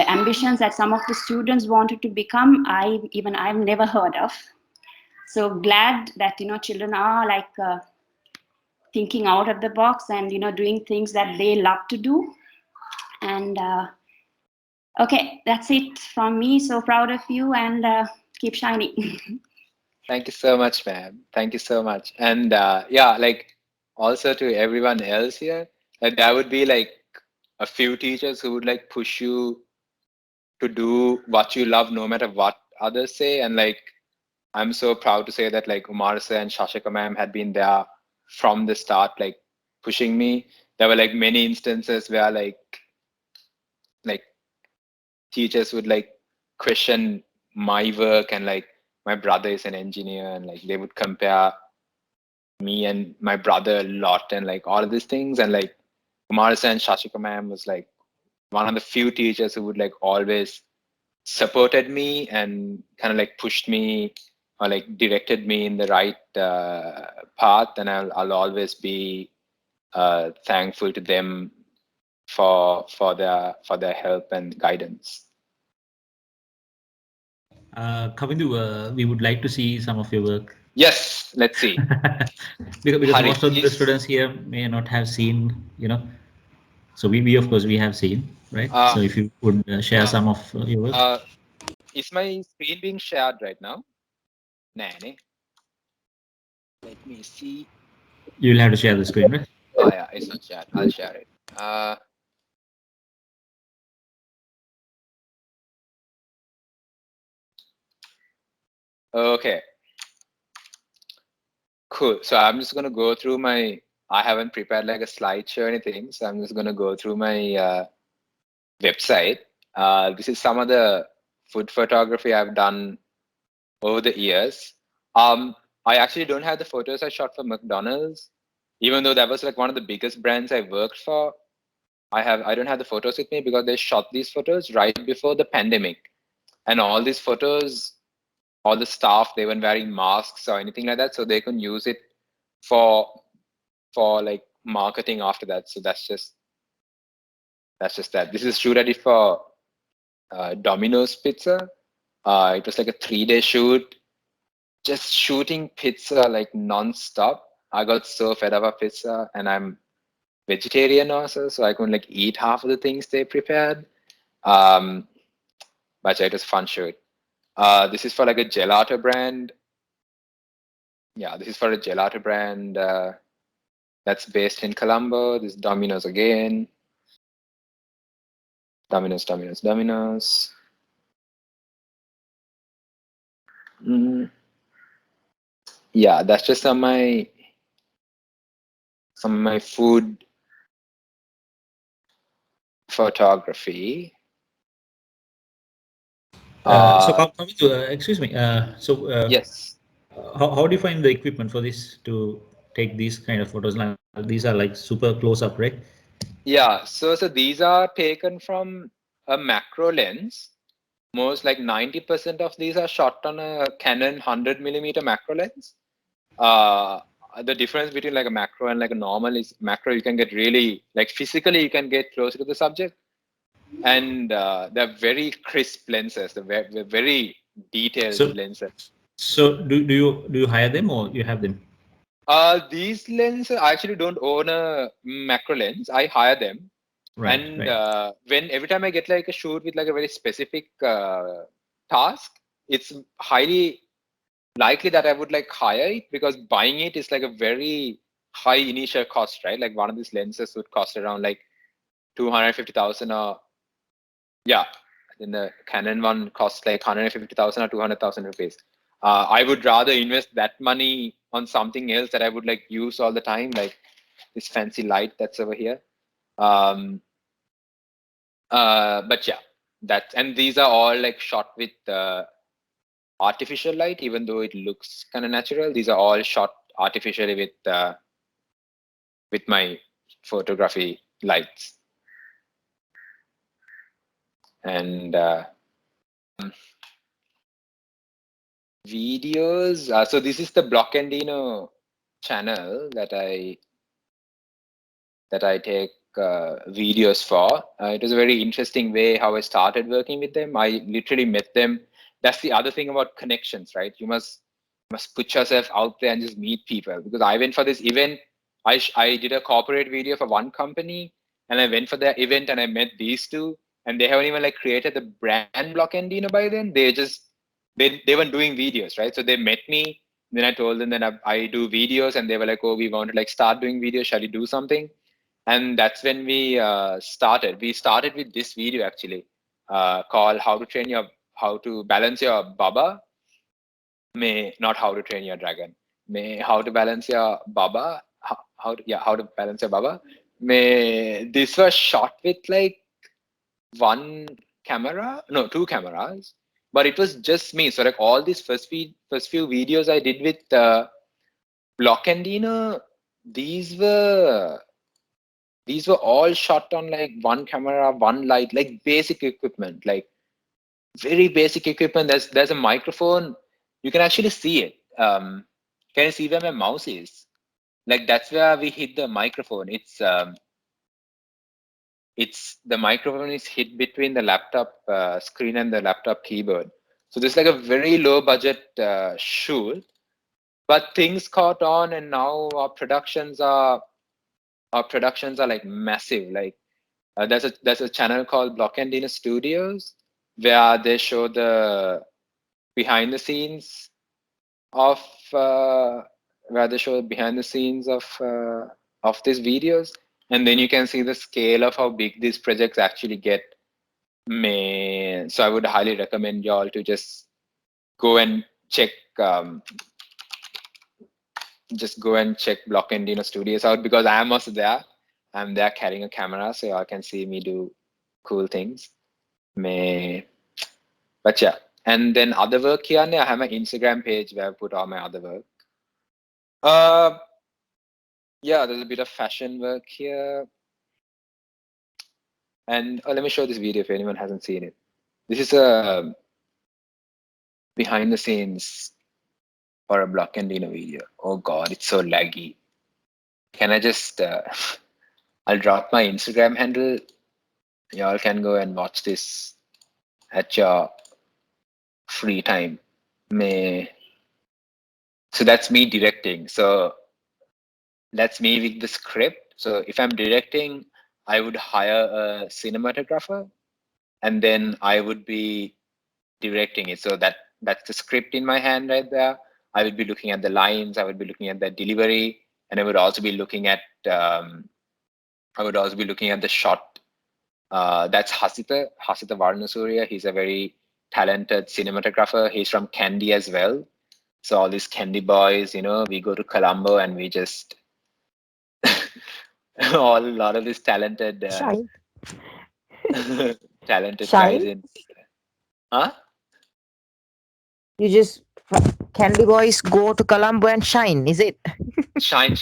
ambitions that some of the students wanted to become, I've never heard of. So glad that, children are like thinking out of the box and, doing things that they love to do. And okay, that's it from me. So proud of you, and keep shining. Thank you so much, ma'am. Thank you so much. And yeah, like also to everyone else here, like there would be like a few teachers who would like push you to do what you love no matter what others say. And like I'm so proud to say that like Umar sir and Shashika ma'am had been there from the start, like pushing me. There were like many instances where like teachers would like question my work, and like my brother is an engineer, and like they would compare me and my brother a lot, and like all of these things. And like Kumarasa and Shashika ma'am was like one of the few teachers who would like always supported me and kind of like pushed me or like directed me in the right path. And I'll always be thankful to them for their help and guidance. Kavindu, we would like to see some of your work. Yes, let's see. because Hari, most of the please. students here may not have seen, So we of course we have seen, right? So if you would share some of your work. Is my screen being shared right now? Nah. Let me see. You'll have to share the screen, right? Oh yeah, it's not shared. I'll share it. Okay. Cool. So I'm just gonna go through my. I haven't prepared like a slideshow or anything, so I'm just gonna go through my website. This is some of the food photography I've done over the years. I actually don't have the photos I shot for McDonald's, even though that was like one of the biggest brands I worked for. I don't have the photos with me because they shot these photos right before the pandemic, and all these photos, all the staff, they weren't wearing masks or anything like that, so they couldn't use it for like marketing after that. So that's just that. This is a shoot I did for Domino's Pizza. It was like a 3-day shoot, just shooting pizza like non-stop. I got so fed up of pizza, and I'm vegetarian also, so I couldn't like eat half of the things they prepared. But yeah, it was a fun shoot. This is for like a gelato brand. Yeah, this is for a gelato brand that's based in Colombo. This is Domino's again. Domino's. Yeah, that's just some of my food photography. Kavindu, excuse me. Yes. How do you find the equipment for this to take these kind of photos? Now, these are like super close up, right? Yeah, so these are taken from a macro lens. Most like 90% of these are shot on a Canon 100mm macro lens. The difference between like a macro and like a normal is macro, you can get really like physically you can get closer to the subject, and they're very crisp lenses. They're very detailed lenses. So do you hire them or you have them? These lenses, I actually don't own a macro lens. I hire them. Right. And every time I get like a shoot with like a very specific task, it's highly likely that I would like hire it, because buying it is like a very high initial cost, right? Like one of these lenses would cost around like 250,000, or yeah, then the Canon one costs like 150,000 or 200,000 rupees. I would rather invest that money on something else that I would like use all the time, like this fancy light that's over here. But yeah, and these are all like shot with artificial light, even though it looks kind of natural. These are all shot artificially with my photography lights. And videos. So this is the Blockendino channel that I take videos for. It was a very interesting way how I started working with them. I literally met them. That's the other thing about connections, right? You must put yourself out there and just meet people. Because I went for this event. I did a corporate video for one company, and I went for their event and I met these two, and they haven't even like created the brand Blockendino by then. They weren't doing videos, right? So they met me. Then I told them that I do videos, and they were like, "Oh, we want to like start doing videos. Shall we do something?" And that's when we started. We started with this video actually, called "How to Balance Your Baba." Not how to train your dragon. How to balance your baba. How to balance your baba. This was shot with like one camera, no, two cameras, but it was just me. So like all these first few videos I did with Blockendino, these were all shot on like one camera, one light, like basic equipment, like very basic equipment. There's a microphone. You can actually see it. Can you see where my mouse is? Like that's where we hit the microphone. It's the microphone is hit between the laptop screen and the laptop keyboard. So this is like a very low budget shoot, but things caught on, and now our productions are like massive. Like there's a channel called Block and Dinner Studios where they show the behind the scenes of these videos, and then you can see the scale of how big these projects actually get. Man, so I would highly recommend y'all to just go and check Block and Dino Studios out, because I am also there. I'm there carrying a camera, so y'all can see me do cool things. But yeah, and then other work here, I have my Instagram page where I put all my other work. Yeah, there's a bit of fashion work here. And let me show this video if anyone hasn't seen it. This is a behind the scenes for a Block and Dino video. Oh God, it's so laggy. Can I just, I'll drop my Instagram handle. Y'all can go and watch this at your free time. So that's me directing. So that's me with the script. So if I'm directing, I would hire a cinematographer, and then I would be directing it. So that's the script in my hand right there. I would be looking at the lines. I would be looking at the delivery, and I would also be looking at the shot. That's Hasita Varnasuriya. He's a very talented cinematographer. He's from Kandy as well. So all these Kandy boys, we go to Colombo and we just a lot of these talented Shine. talented Shine? guys in. Huh? You just Candy Boys go to Colombo and shine, is it? Shine.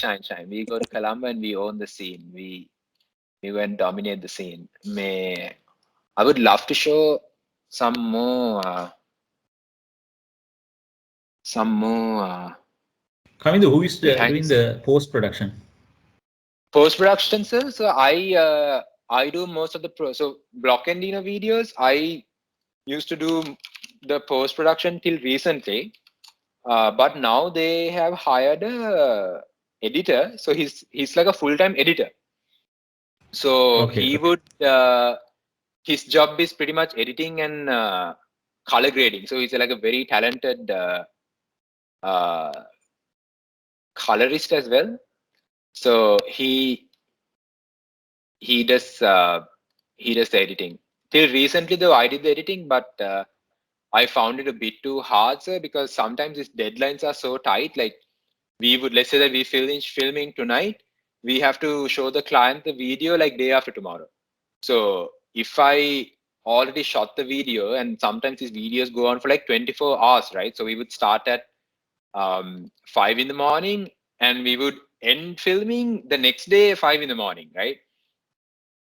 We go to Colombo and we own the scene. We go and dominate the scene. I would love to show some more. Kavindu, who is Behind doing the post-production? Post-production, sir. So I do most of the so Block and Dino videos. I used to do the post-production till recently, but now they have hired a editor. So he's like a full-time editor. So he would his job is pretty much editing and color grading. So he's like a very talented colorist as well. So he does the editing. Till recently, though, I did the editing, but I found it a bit too hard, sir, because sometimes these deadlines are so tight. Like let's say that we filming tonight, we have to show the client the video like day after tomorrow. So if I already shot the video, and sometimes these videos go on for like 24 hours, right? So we would start at 5 in the morning and we would end filming the next day 5 in the morning, right?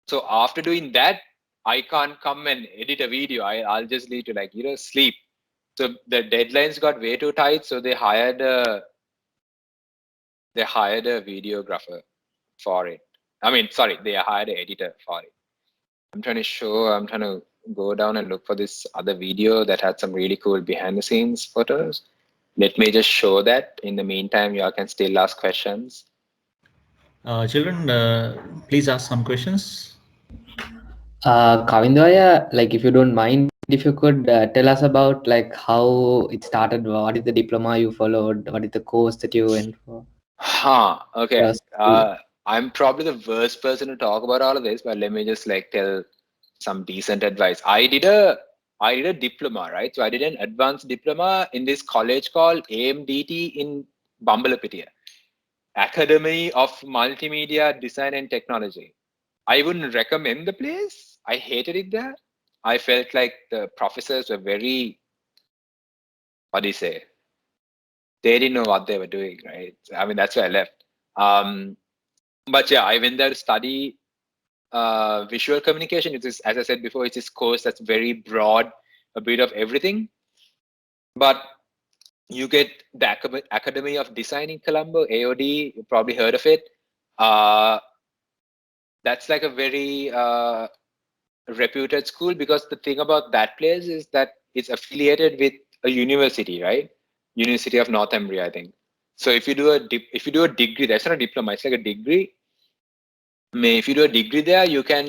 So after doing that, I can't come and edit a video. I'll just need to sleep. So the deadlines got way too tight. So they hired a videographer for it. I mean, sorry, they hired an editor for it. I'm trying to go down and look for this other video that had some really cool behind the scenes photos. Let me just show that. In the meantime, you all can still ask questions. Children, please ask some questions. Kavindu, like if you don't mind, if you could tell us about like how it started, what is the diploma you followed, what is the course that you went for? Okay. I'm probably the worst person to talk about all of this, but let me just tell some decent advice. I did a diploma, right? So I did an advanced diploma in this college called AMDT in Bambalapitiya, Academy of Multimedia Design and Technology. I wouldn't recommend the place. I hated it there. I felt like the professors were very, what do you say? They didn't know what they were doing, right? I mean, that's where I left. But yeah, I went there to study visual communication. It is, as I said before, it's this course that's very broad, a bit of everything. But you get the Academy of Design in Colombo, AOD. You probably heard of it. That's like a very reputed school, because the thing about that place is that it's affiliated with a university, right? University of Northumbria, I think. So if you do a degree, that's not a diploma, it's like a degree. If you do a degree there, you can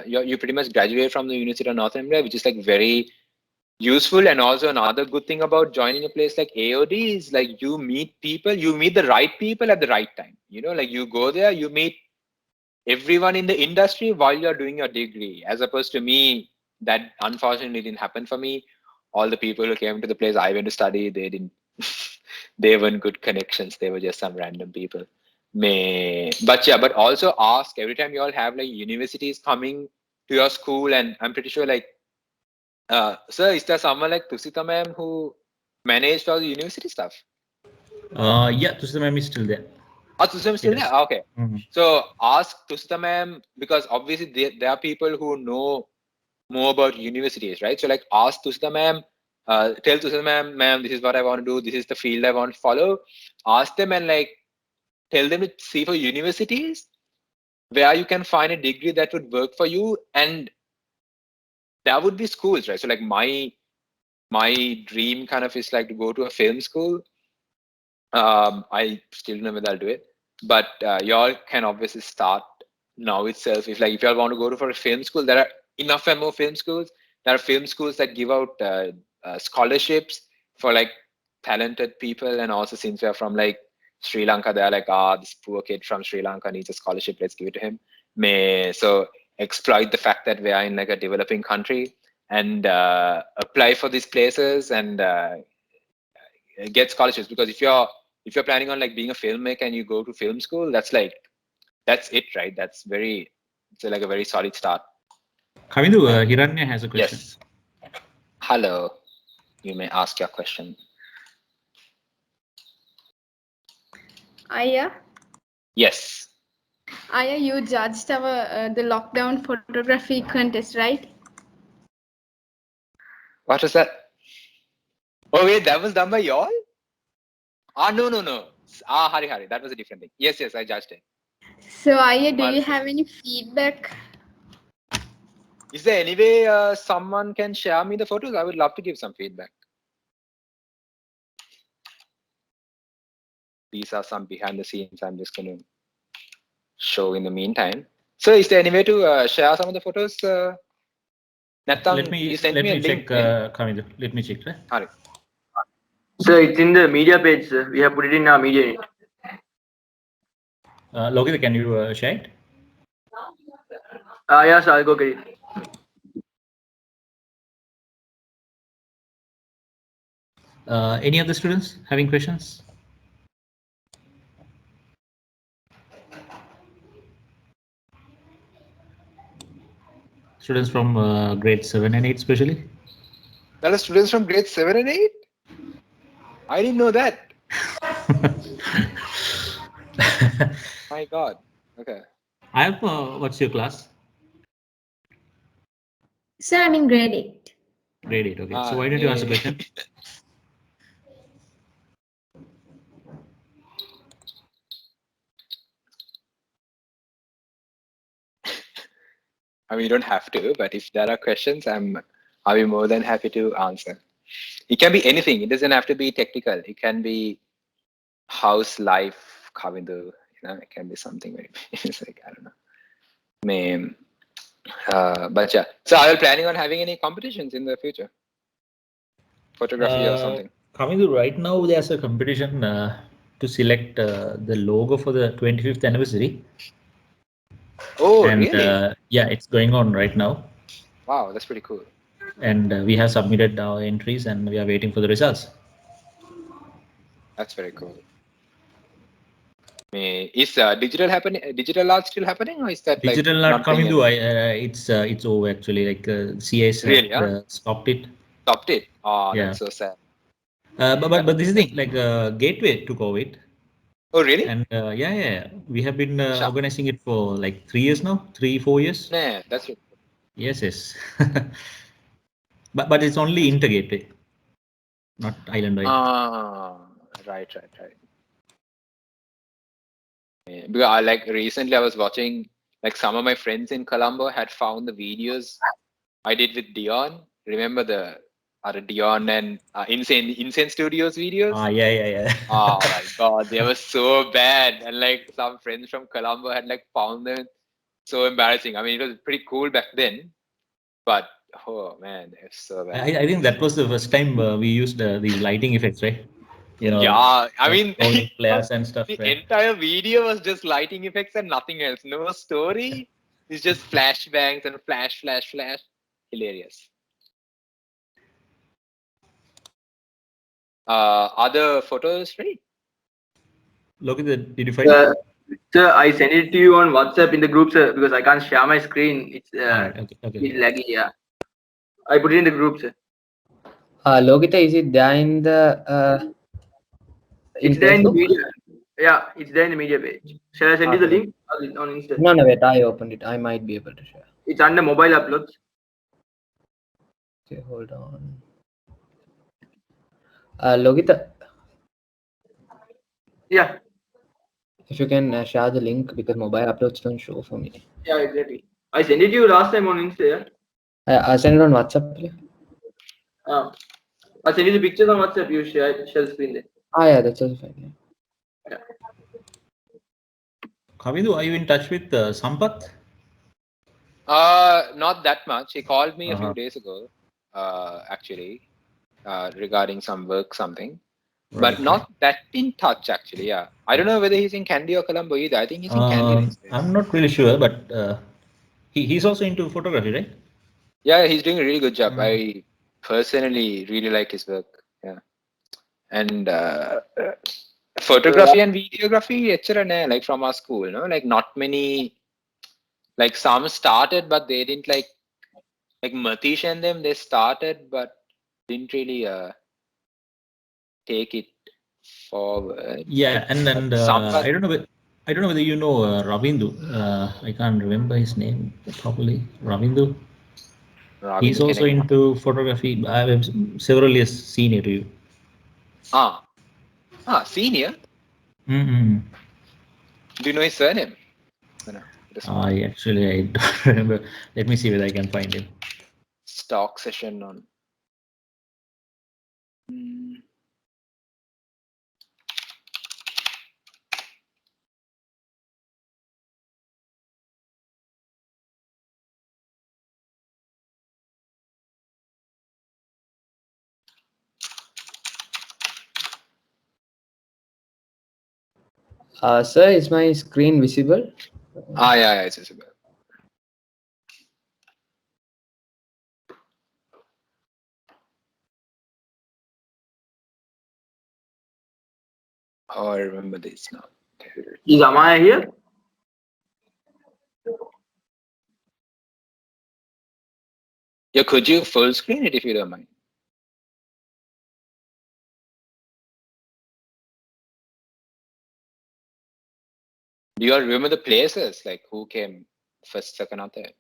you pretty much graduate from the University of Northumbria, which is like very useful. And also another good thing about joining a place like AOD is like you meet people, you meet the right people at the right time. You know, like you go there, you meet everyone in the industry while you're doing your degree, as opposed to me, that unfortunately didn't happen for me. All the people who came to the place I went to study, they didn't, they weren't good connections. They were just some random people. But also ask every time you all have like universities coming to your school, and I'm pretty sure like, sir, is there someone like Tusita ma'am who managed all the university stuff? Yeah, Tusita ma'am is still there. Oh, Tusita ma'am is still there? Okay. So ask Tusita ma'am, because obviously there are people who know more about universities, right? So like ask Tusita ma'am, tell Tusita ma'am, this is what I want to do. This is the field I want to follow. Ask them and like tell them to see for universities where you can find a degree that would work for you. And there would be schools, right? So like my dream kind of is like to go to a film school. I still don't know whether I'll do it, but y'all can obviously start now itself. If y'all want to go to for a film school, there are enough and more film schools. There are film schools that give out scholarships for like talented people. And also since we're from like Sri Lanka, they're like, this poor kid from Sri Lanka needs a scholarship, let's give it to him. So exploit the fact that we are in like a developing country and apply for these places and get scholarships. Because if you're planning on like being a filmmaker and you go to film school, that's it, right? It's like a very solid start. Kavindu, Hiranya has a question. Yes. Hello. You may ask your question. Aya? Yes. Aya, you judged our the lockdown photography contest, right? What was that? Oh wait, that was done by y'all? No. Hari, that was a different thing. Yes, I judged it. So Aya, do you have any feedback? Is there any way someone can share me the photos? I would love to give some feedback. These are some behind the scenes I'm just going to show in the meantime. So is there any way to share some of the photos? Let me check, Kavindu. Let me check. Right? So it's in the media page, sir. We have put it in our media. Lokita, can you share it? Yes, I'll go get it. Any other students having questions? Students from grade 7 and 8 especially? There are students from grade 7 and 8? I didn't know that. My God. Okay. I have, what's your class? Sir, I'm in grade 8. Grade 8, okay. So why don't you answer the question? I mean, you don't have to, but if there are questions, I'll be more than happy to answer. It can be anything. It doesn't have to be technical. It can be house life, Kavindu. It can be something very basic. I don't know. But yeah. So are you planning on having any competitions in the future? Photography or something? Kavindu, right now there's a competition to select the logo for the 25th anniversary. Oh, and, really? Yeah, it's going on right now. Wow, that's pretty cool. And we have submitted our entries and we are waiting for the results. That's very cool. Is digital art still happening, or is that digital like art coming to? It's over actually. Like CS really, stopped it. Stopped it. Oh, yeah. That's so sad. But this is the thing. Like Gateway took over it. Oh, really? And yeah, we have been organizing it for like 3 years now, 3-4 years. Yeah, that's it. Yes. but it's only Inter Gateway, not island-wide. Right. Because like recently I was watching, like some of my friends in Colombo had found the videos I did with Dion. Remember Dion and Insane Studios videos. Yeah. Oh my god, they were so bad. And like some friends from Colombo had like found them so embarrassing. I mean, it was pretty cool back then, but oh man, it's so bad. I think that was the first time we used these lighting effects, right? Yeah, I mean, throwing flares and stuff. the Right? entire video was just lighting effects and nothing else. No story. It's just flashbangs and flash. Hilarious. Other photos, right? Look at the. Did you find it? Sir, I sent it to you on WhatsApp in the group, sir, because I can't share my screen. It's Alright, okay. it's laggy. Yeah, I put it in the group, sir. Logita, is it there in the in It's there in the Facebook? media. Yeah, it's there in the media page. Shall I send you the Okay. link on Insta? No, wait, I opened it. I might be able to share. It's under mobile uploads. Okay, hold on. Logita, Yeah, if you can share the link because mobile uploads don't show for me. yeah, exactly. I sent it to you last time on Insta. Yeah? I send it on WhatsApp, please. I send you the pictures on WhatsApp. You share screen there. Yeah, that's also fine. Yeah. Kavindu, are you in touch with Sampath? Not that much. He called me a few days ago, actually, regarding some work, something. But not that in touch, actually. Yeah, I don't know whether he's in Kandy or Colombo either. I think he's in Kandy these days. I'm not really sure, but he's also into photography, right? Yeah, he's doing a really good job. I personally really like his work. Yeah, and photography and videography, etc. Like from our school, no, like not many. Like some started, but they didn't like Matish and them. They started, but didn't really take it forward. Yeah, and I don't know. I don't know whether you know Ravindu. I can't remember his name properly. Ravindu. He's also into photography. I am several years senior to you. Senior. Mm-hmm. Do you know his surname? No. I don't remember. Let me see whether I can find him. Stock session on. Sir, is my screen visible? Yeah, it's visible. Oh, I remember this now. Is Amaya here? Yeah, could you full screen it if you don't mind? Do you all remember the places? Like who came first, second, or third?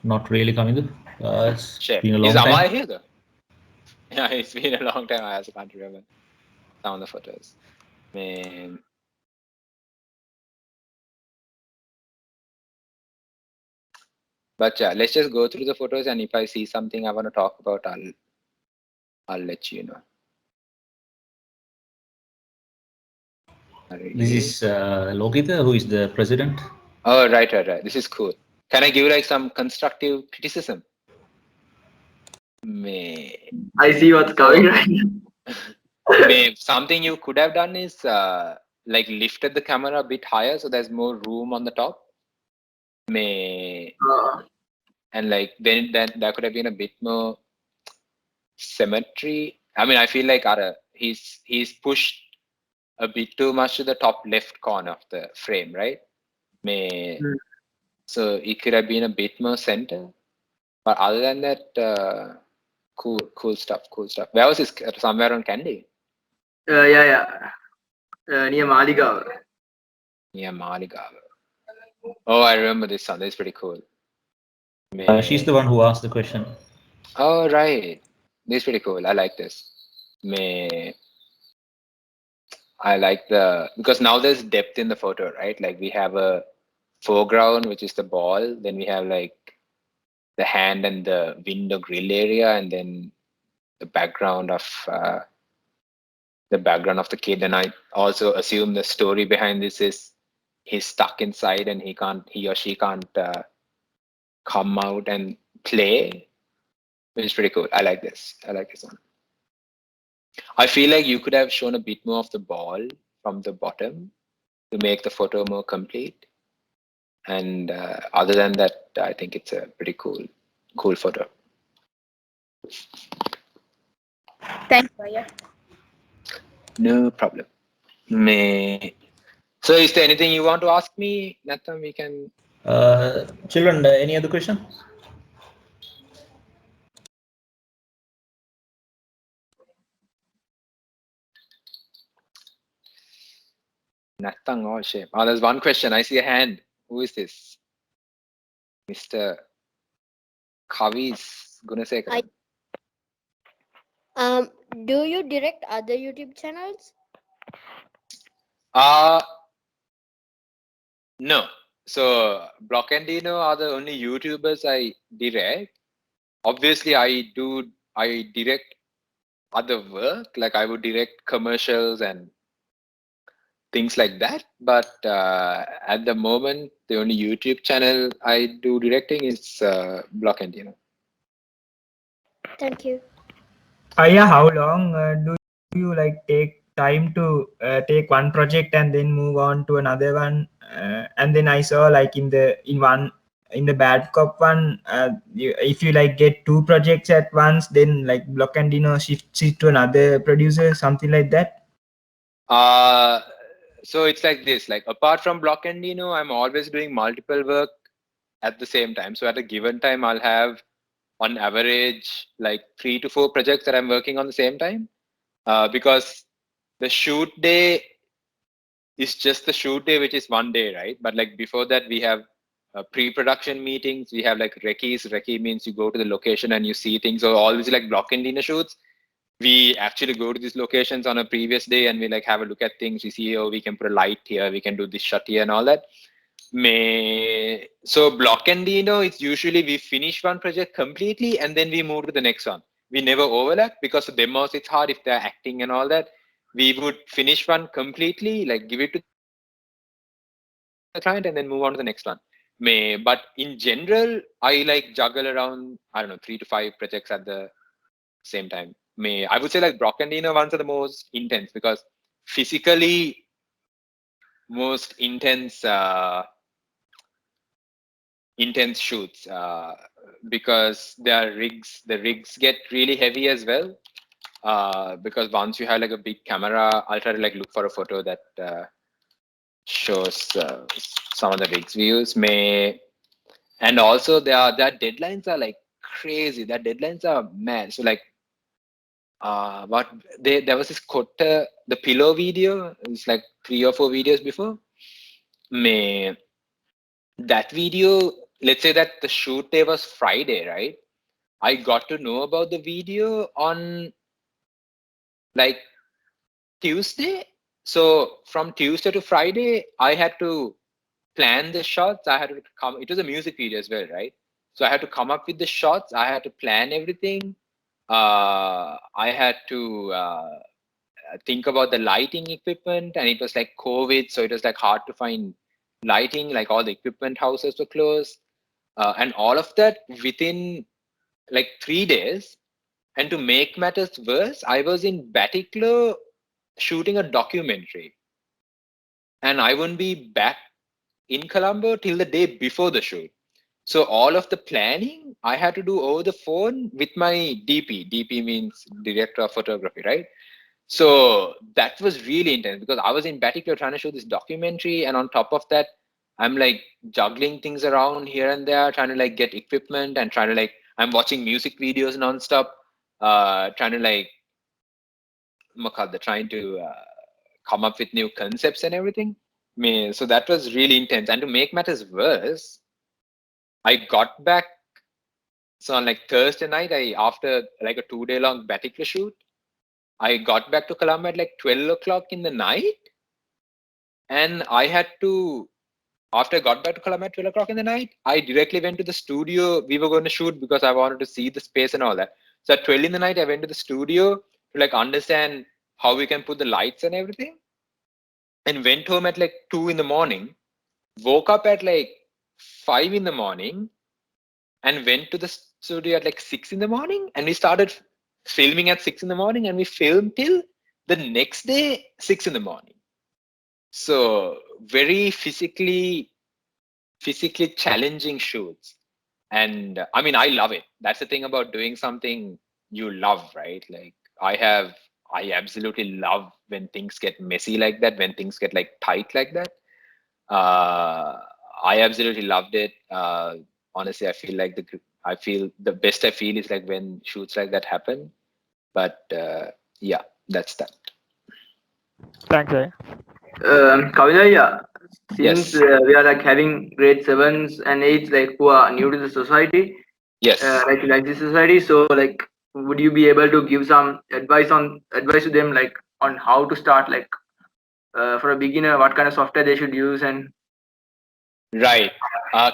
Not really coming. It's been a long Is time. Amaya here though? Yeah, it's been a long time. I also can't remember some of the photos. Man. But yeah, let's just go through the photos, and if I see something I want to talk about, I'll let you know. This is Logita, who is the president. Oh, right. This is cool. Can I give like some constructive criticism? I see what's coming right now. Something you could have done is like lifted the camera a bit higher so there's more room on the top. And like then that could have been a bit more symmetry. I mean, I feel like he's pushed a bit too much to the top left corner of the frame, right? So it could have been a bit more center. But other than that, cool stuff. Where was this? Somewhere on Kandy? Yeah. Near Maligaon. Near Maligaon. Oh, I remember this one. This is pretty cool. She's the one who asked the question. Oh, right. This is pretty cool. I like this. I like because now there's depth in the photo, right? Like we have a foreground, which is the ball. Then we have like the hand and the window grill area, and then the background of the kid. And I also assume the story behind this is he's stuck inside and he or she can't come out and play, which is pretty cool. I like this one. I feel like you could have shown a bit more of the ball from the bottom to make the photo more complete. And other than that, I think it's a pretty cool photo. Thanks, Maya. No problem. So is there anything you want to ask me, Nathan? We can. Children, any other question? Nathan, oh shame. Oh, there's one question. I see a hand. Who is this? Mr. Kavi's Gunasekara. Do you direct other YouTube channels? No. So Block and Dino are the only YouTubers I direct. Obviously, I direct other work, like I would direct commercials and things like that. But at the moment, the only YouTube channel I do directing is Block and Dino. Thank you. Yeah, how long do you like take time to take one project and then move on to another one? And then I saw like in the Bad Cop one, if you like get two projects at once, then like Block and Dino shifts it to another producer, something like that. So it's like this. Like apart from Block and Dino, I'm always doing multiple work at the same time. So at a given time, I'll have on average like 3 to 4 projects that I'm working on the same time, because the shoot day is just the shoot day, which is one day, right? But like before that, we have pre-production meetings. We have like recce's. Recce means you go to the location and you see things. So all these like Block and Dino shoots, we actually go to these locations on a previous day and we like have a look at things. We see, oh, we can put a light here, we can do this shot here and all that. So Block and Dino, it's usually we finish one project completely and then we move to the next one. We never overlap because for demos it's hard if they're acting and all that. We would finish one completely, like give it to the client and then move on to the next one. But in general, I like juggle around, I don't know, 3 to 5 projects at the same time. I would say like Block and Dino ones are the most intense because physically most intense shoots, because the rigs get really heavy as well, because once you have like a big camera, I'll try to like look for a photo that shows some of the rigs we use. And also their deadlines are like crazy. Their deadlines are mad. So like there was this Kotta, the pillow video. It's like 3 or 4 videos before. That video, let's say that the shoot day was Friday, right? I got to know about the video on like Tuesday. So from Tuesday to Friday, I had to plan the shots. I had to come. It was a music video as well, right? So I had to come up with the shots. I had to plan everything. I had to think about the lighting equipment, and it was like COVID, so it was like hard to find lighting. Like all the equipment houses were closed, and all of that within like 3 days. And to make matters worse, I was in Batticlo shooting a documentary, and I wouldn't be back in Colombo till the day before the shoot. So all of the planning I had to do over the phone with my DP. DP means director of photography, right? So that was really intense because I was in Batticlo trying to show this documentary, and on top of that, I'm like juggling things around here and there, trying to like get equipment and trying to like, I'm watching music videos nonstop, trying to like, trying to come up with new concepts and everything. So that was really intense. And to make matters worse, I got back. So on like Thursday night, after like a 2-day long Batticlo shoot, I got back to Colombo at like 12 o'clock in the night, and I had to after I got back to Colombo at 12 o'clock in the night, I directly went to the studio we were going to shoot because I wanted to see the space and all that. So at 12 in the night, I went to the studio to like understand how we can put the lights and everything, and went home at like 2 in the morning, woke up at like 5 in the morning, and went to the studio at like 6 in the morning, and we started filming at 6 in the morning, and we filmed till the next day 6 in the morning. So very physically challenging shoots. And I mean, I love it. That's the thing about doing something you love, right? Like I absolutely love when things get messy like that, when things get like tight like that. I absolutely loved it. Honestly, I feel the best I feel is like when shoots like that happen. But yeah, that's that. Thanks. Kavindu, yeah, since Yes. we are like having grade 7s and 8s like who are new to the society, Yes. like this society, so like would you be able to give some advice to them like on how to start, like for a beginner, what kind of software they should use? And Right.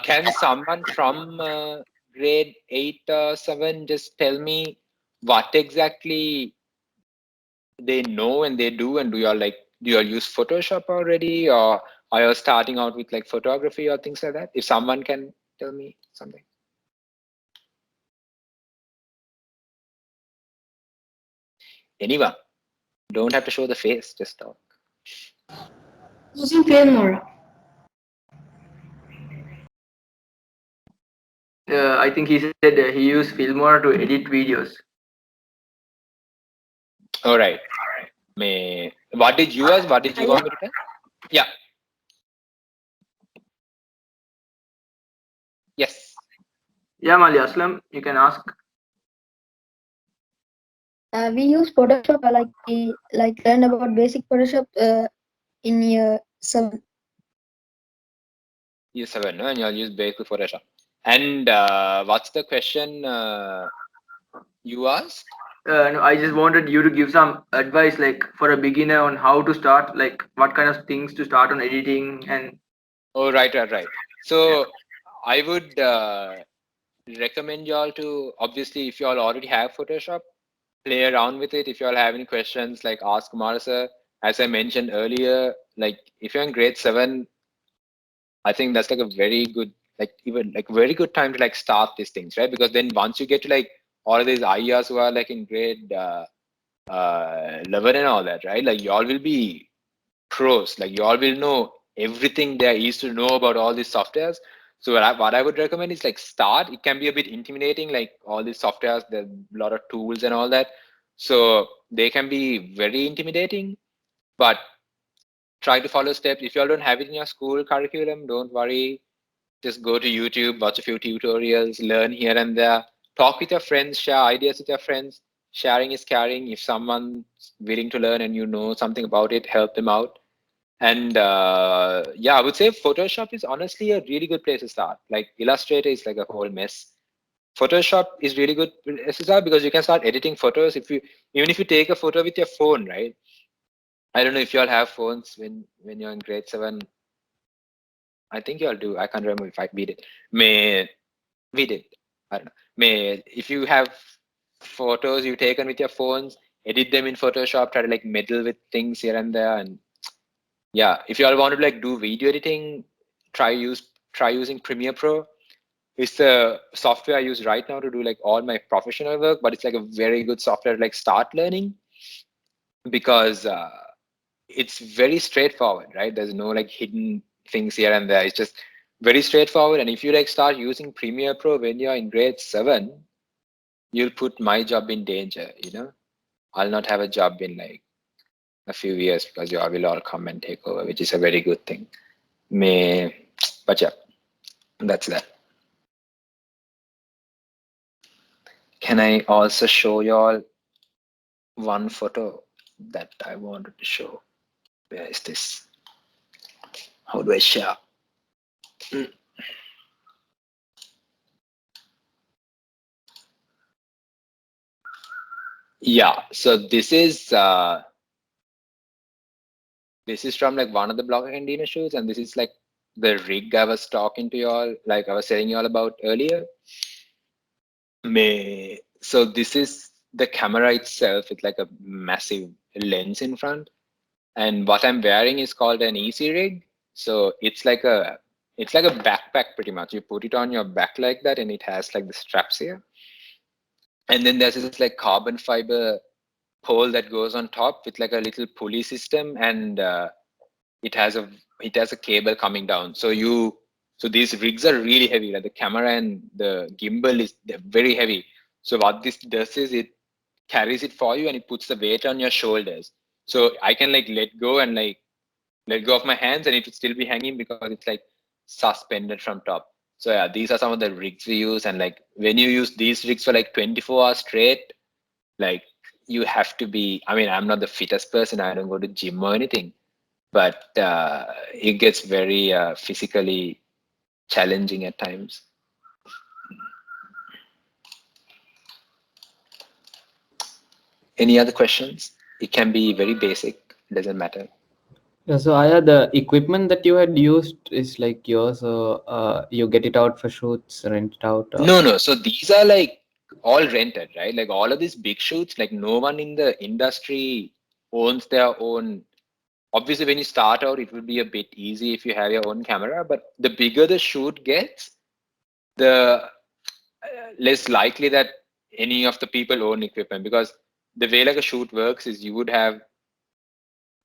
Can someone from grade 8 or 7 just tell me what exactly they know and they do, and do you all use Photoshop already, or are you starting out with like photography or things like that? If someone can tell me something. Anyone. Don't have to show the face, just talk. Using Filmora. I think he said he used Filmora to edit videos. All right. What did you ask? What did you want me to tell? Yeah. Yes. Yeah, Mali Aslam, you can ask. We use Photoshop. We learn about basic Photoshop in year 7. Year 7, no? And you'll use basic Photoshop. And what's the question you asked? No, I just wanted you to give some advice, like for a beginner, on how to start, like what kind of things to start on editing. And Oh, right. So I would recommend y'all to, obviously, if y'all already have Photoshop, play around with it. If y'all have any questions, like ask Marisa. As I mentioned earlier, like if you're in grade 7, I think that's like a very good, very good time to like start these things, right? Because then once you get to like all of these IERs who are like in grade 11 and all that, right? Like y'all will be pros. Like y'all will know everything there is to know about all these softwares. So what I would recommend is like start. It can be a bit intimidating, like all these softwares, there's a lot of tools and all that. So they can be very intimidating, but try to follow steps. If y'all don't have it in your school curriculum, don't worry. Just go to YouTube, watch a few tutorials, learn here and there. Talk with your friends, share ideas with your friends. Sharing is caring. If someone's willing to learn and you know something about it, help them out. And yeah, I would say Photoshop is honestly a really good place to start. Like Illustrator is like a whole mess. Photoshop is really good place to start because you can start editing photos. Even if you take a photo with your phone, right? I don't know if you all have phones when you're in grade 7. I think you all do. I can't remember if we did. We did. I don't know. If you have photos you've taken with your phones, edit them in Photoshop, try to like meddle with things here and there. And yeah, if you all want to like do video editing, try using Premiere Pro. It's the software I use right now to do like all my professional work, but it's like a very good software to like start learning because it's very straightforward, right? There's no like hidden things here and there. It's just very straightforward. And if you like start using Premiere Pro when you're in grade 7, you'll put my job in danger, you know? I'll not have a job in like a few years because you all will all come and take over, which is a very good thing. But yeah, that's that. Can I also show you all one photo that I wanted to show? Where is this? How do I share? Yeah, so this is from like one of the Block Argentina shows, and this is like the rig I was talking to you all, like I was telling you all about earlier. So this is the camera itself. It's like a massive lens in front. And what I'm wearing is called an easy rig. So it's like a backpack pretty much. You put it on your back like that, and it has like the straps here. And then there's this like carbon fiber pole that goes on top with like a little pulley system, and it has a cable coming down. So these rigs are really heavy. Like the camera and the gimbal they're very heavy. So what this does is it carries it for you, and it puts the weight on your shoulders. So I can like let go of my hands, and it would still be hanging because it's like suspended from top. So yeah, these are some of the rigs we use. And like when you use these rigs for like 24 hours straight, like you have to be, I mean, I'm not the fittest person. I don't go to gym or anything, but it gets very physically challenging at times. Any other questions? It can be very basic. It doesn't matter. Yeah, so Aya, the equipment that you had used is like yours, or you get it out for shoots, rent it out? Or... No. So these are like all rented, right? Like all of these big shoots, like no one in the industry owns their own. Obviously, when you start out, it will be a bit easy if you have your own camera, but the bigger the shoot gets, the less likely that any of the people own equipment, because the way like a shoot works is you would have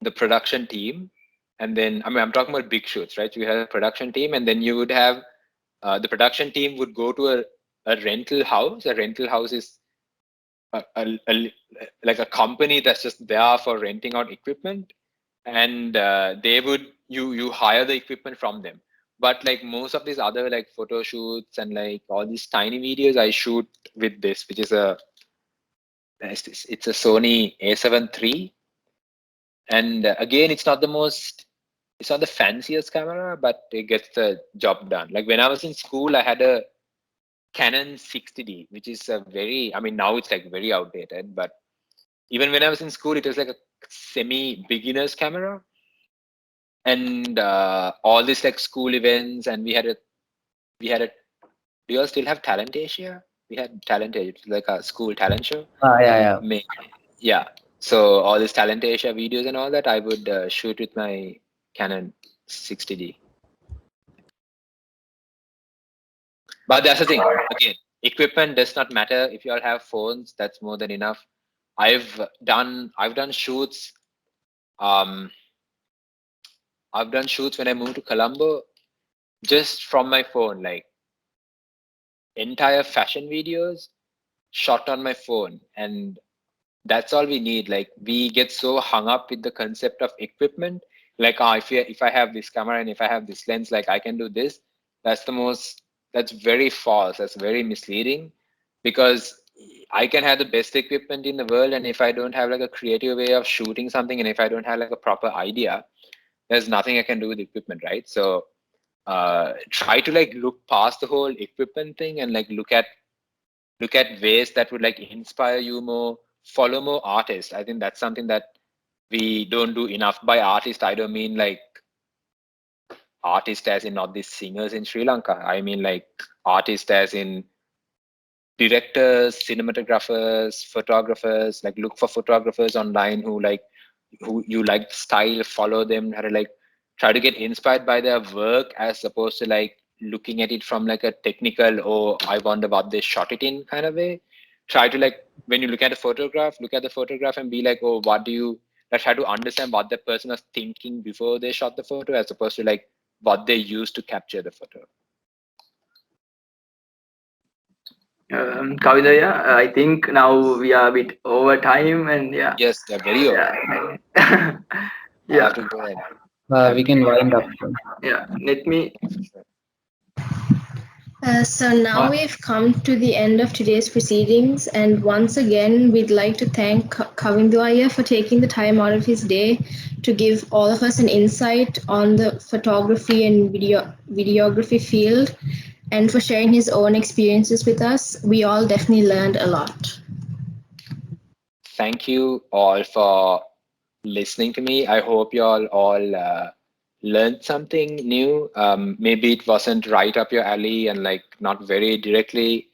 the production team, and then I'm talking about big shoots, right? You have a production team, and then you would have the production team would go to a rental house. A rental house is like a company that's just there for renting out equipment, and they would you hire the equipment from them. But like most of these other like photo shoots and like all these tiny videos, I shoot with this, which is it's a Sony A7 III. And again, it's not the fanciest camera, but it gets the job done. Like when I was in school, I had a Canon 60D, which is I mean, now it's like very outdated, but even when I was in school, it was like a semi-beginner's camera. And all these like school events, and we had a do you all still have Talent Asia? We had Talent Asia, it was like a school talent show. Yeah. Yeah. So all these Talent Asia videos and all that, I would shoot with my Canon 60D. But that's the thing. Again, equipment does not matter. If you all have phones, that's more than enough. I've done shoots. I've done shoots when I moved to Colombo just from my phone, like entire fashion videos shot on my phone. And that's all we need. Like we get so hung up with the concept of equipment. Like, if I have this camera and if I have this lens, like I can do this. That's very false. That's very misleading, because I can have the best equipment in the world, and if I don't have like a creative way of shooting something, and if I don't have like a proper idea, there's nothing I can do with equipment, right? So try to like look past the whole equipment thing and like look at ways that would like inspire you more, follow more artists. I think that's something that we don't do enough. By artist, I don't mean like artist as in not these singers in Sri Lanka. I mean like artist as in directors, cinematographers, photographers. Like look for photographers online who you like style, follow them, how to like try to get inspired by their work, as opposed to like looking at it from like a technical, oh, I wonder what they shot it in kind of way. Try to like, when you look at the photograph and be like, oh, what do you like, try to understand what the person was thinking before they shot the photo, as opposed to like what they used to capture the photo. Kavindu, yeah, I think now we are a bit over time, and yeah. Yes, they're very over. Yeah. I have to go ahead. We can wind up. Yeah, let me. So now we've come to the end of today's proceedings, and once again, we'd like to thank Kavindu Iyer for taking the time out of his day to give all of us an insight on the photography and videography field, and for sharing his own experiences with us. We all definitely learned a lot. Thank you all for listening to me. I hope you all learned something new. Maybe it wasn't right up your alley and like not very directly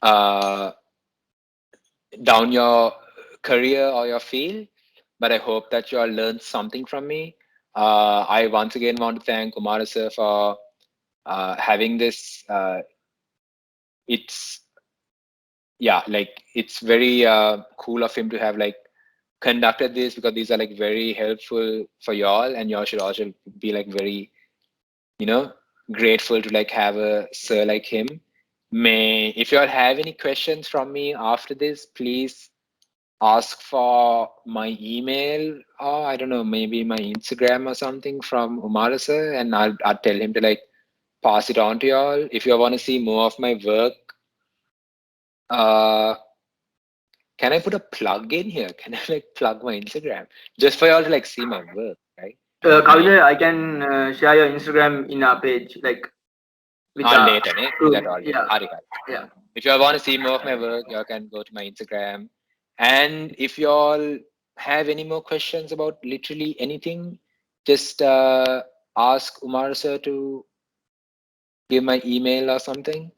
down your career or your field, but I hope that you all learned something from me. I once again want to thank Kumar sir for having this. It's it's very cool of him to have like conducted this, because these are like very helpful for y'all, and y'all should also be like very, grateful to like have a sir like him. If y'all have any questions from me after this, please ask for my email, or I don't know, maybe my Instagram or something from Umar sir, and I'll tell him to like pass it on to y'all. If you want to see more of my work, can I put a plug in here? Can I like plug my Instagram just for y'all to like see my work, right? Kavindu, I can share your Instagram in our page, like with later, ne? Do that all yeah. later. Yeah. If you all want to see more of my work, you all can go to my Instagram. And if you all have any more questions about literally anything, just ask Umar sir to give my email or something.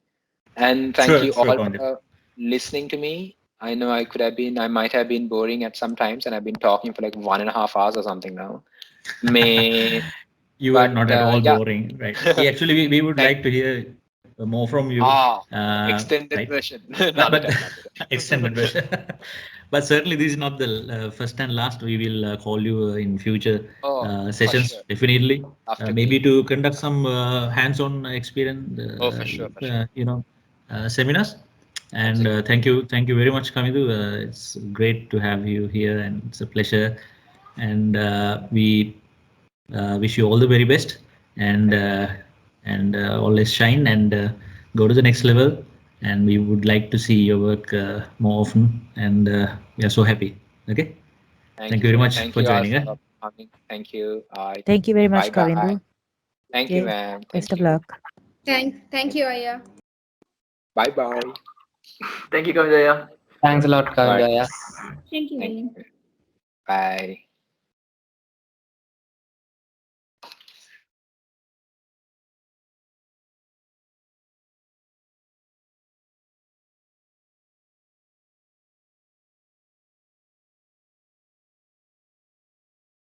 And thank you all for listening to me. I know I might have been boring at some times, and I've been talking for like 1.5 hours or something now. You are not at all boring, right? Actually, we would like to hear more from you. Extended right? version. But extended version. But certainly this is not the first and last. We will call you in future sessions, sure. definitely. Maybe to conduct some hands-on experience, for sure. seminars. And thank you very much, Kavindu. It's great to have you here, and it's a pleasure. And we wish you all the very best, and always shine and go to the next level. And we would like to see your work more often, and we are so happy. Okay. Thank you very much for joining us. Thank you. Thank you very much, Bye-bye. Kavindu. Thank you, ma'am. Best of luck. Thank you, Aya. Bye-bye. Thank you, Kavindu. Thanks a lot, Kavindu. Thank you. Bye.